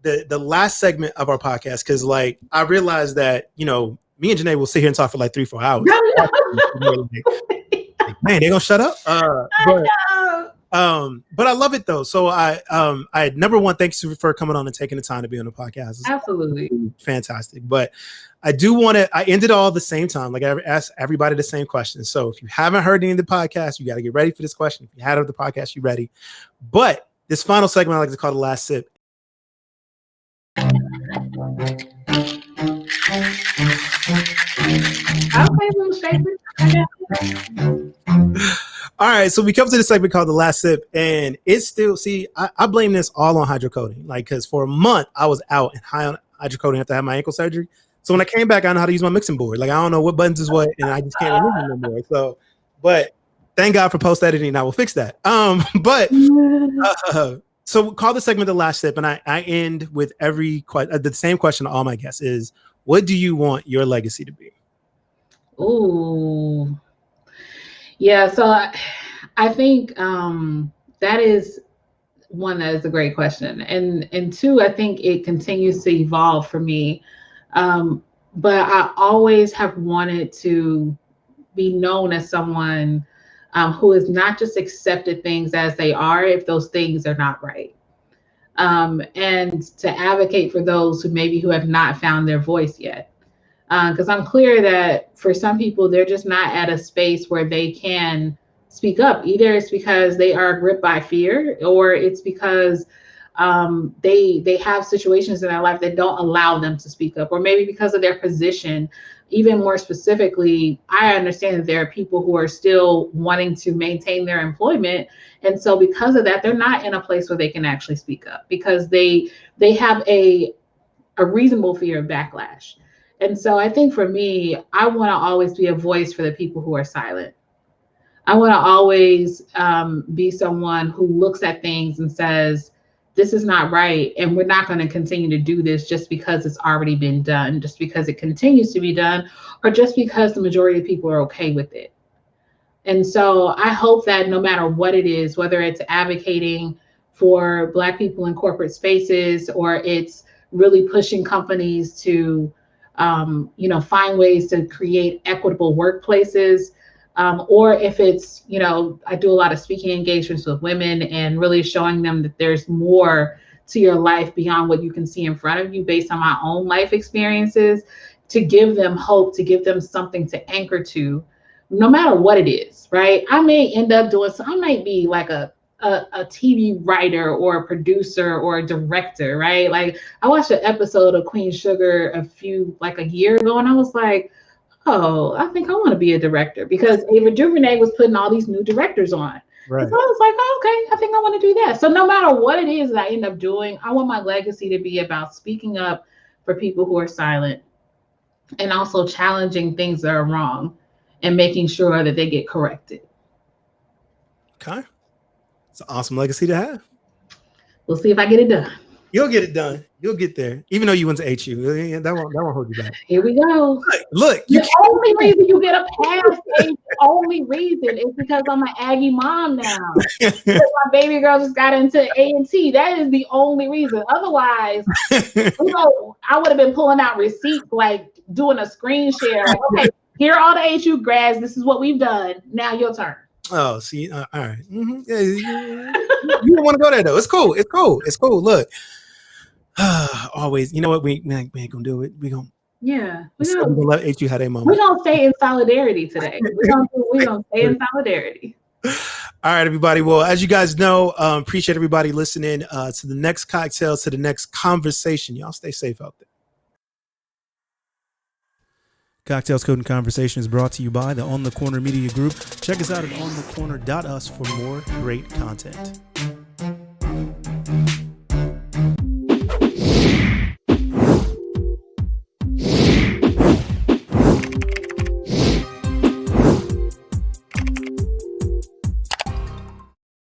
the last segment of our podcast because like I realized that, you know, me and JeNae will sit here and talk for like 3-4 hours. Man, they gonna shut up. But I love it though. So I number one, thanks for coming on and taking the time to be on the podcast. It's absolutely fantastic. But I do want to. I ended all the same time. Like I asked everybody the same question. So if you haven't heard any of the podcast, you got to get ready for this question. If you had of the podcast, you ready. But this final segment I like to call the last sip. Okay, little shaker. All right, so we come to this segment called the last sip, and it's still, I blame this all on hydrocodone. Like, because for a month I was out and high on hydrocodone after I had my ankle surgery. So when I came back, I know how to use my mixing board. Like, I don't know what buttons is what, and I just can't remember them no more. So, but thank God for post editing. I will fix that. So we'll call the segment the last sip, and I end with the same question to all my guests is, what do you want your legacy to be? Ooh. Yeah, so I think that is one that is a great question. And two, I think it continues to evolve for me. But I always have wanted to be known as someone who has not just accepted things as they are if those things are not right. And to advocate for those who have not found their voice yet. Because I'm clear that for some people, they're just not at a space where they can speak up. Either it's because they are gripped by fear, or it's because they have situations in their life that don't allow them to speak up, or maybe because of their position. Even more specifically, I understand that there are people who are still wanting to maintain their employment. And so because of that, they're not in a place where they can actually speak up because they have a reasonable fear of backlash. And so I think for me, I want to always be a voice for the people who are silent. I want to always be someone who looks at things and says, this is not right. And we're not going to continue to do this just because it's already been done, just because it continues to be done, or just because the majority of people are okay with it. And so I hope that no matter what it is, whether it's advocating for Black people in corporate spaces, or it's really pushing companies to find ways to create equitable workplaces, or if it's, I do a lot of speaking engagements with women and really showing them that there's more to your life beyond what you can see in front of you based on my own life experiences, to give them hope, to give them something to anchor to, no matter what it is, right? I may end up I might be like a TV writer or a producer or a director, right? Like I watched an episode of Queen Sugar a year ago, and I was like, oh, I think I want to be a director, because Ava DuVernay was putting all these new directors on. Right. So I was like, oh, okay, I think I want to do that. So no matter what it is that I end up doing, I want my legacy to be about speaking up for people who are silent, and also challenging things that are wrong and making sure that they get corrected. Okay. It's an awesome legacy to have. We'll see if I get it done. You'll get it done. You'll get there. Even though you went to HU. That won't hold you back. Here we go. Look. The only reason you get a pass, the only reason is because I'm an Aggie mom now. Because my baby girl just got into A&T. That is the only reason. Otherwise, I would have been pulling out receipts, like doing a screen share. Like, okay, here are all the HU grads. This is what we've done. Now your turn. Oh, see, all right. Mm-hmm. Yeah, you don't want to go there though. It's cool. Look, always. You know what? We ain't gonna do it. We're gonna let HU have their moment. We're gonna stay in solidarity today. We're gonna stay in solidarity. All right, everybody. Well, as you guys know, appreciate everybody listening to the next cocktails, to the next conversation. Y'all stay safe out there. Cocktails, Code, and Conversation is brought to you by the On the Corner Media Group. Check us out at onthecorner.us for more great content.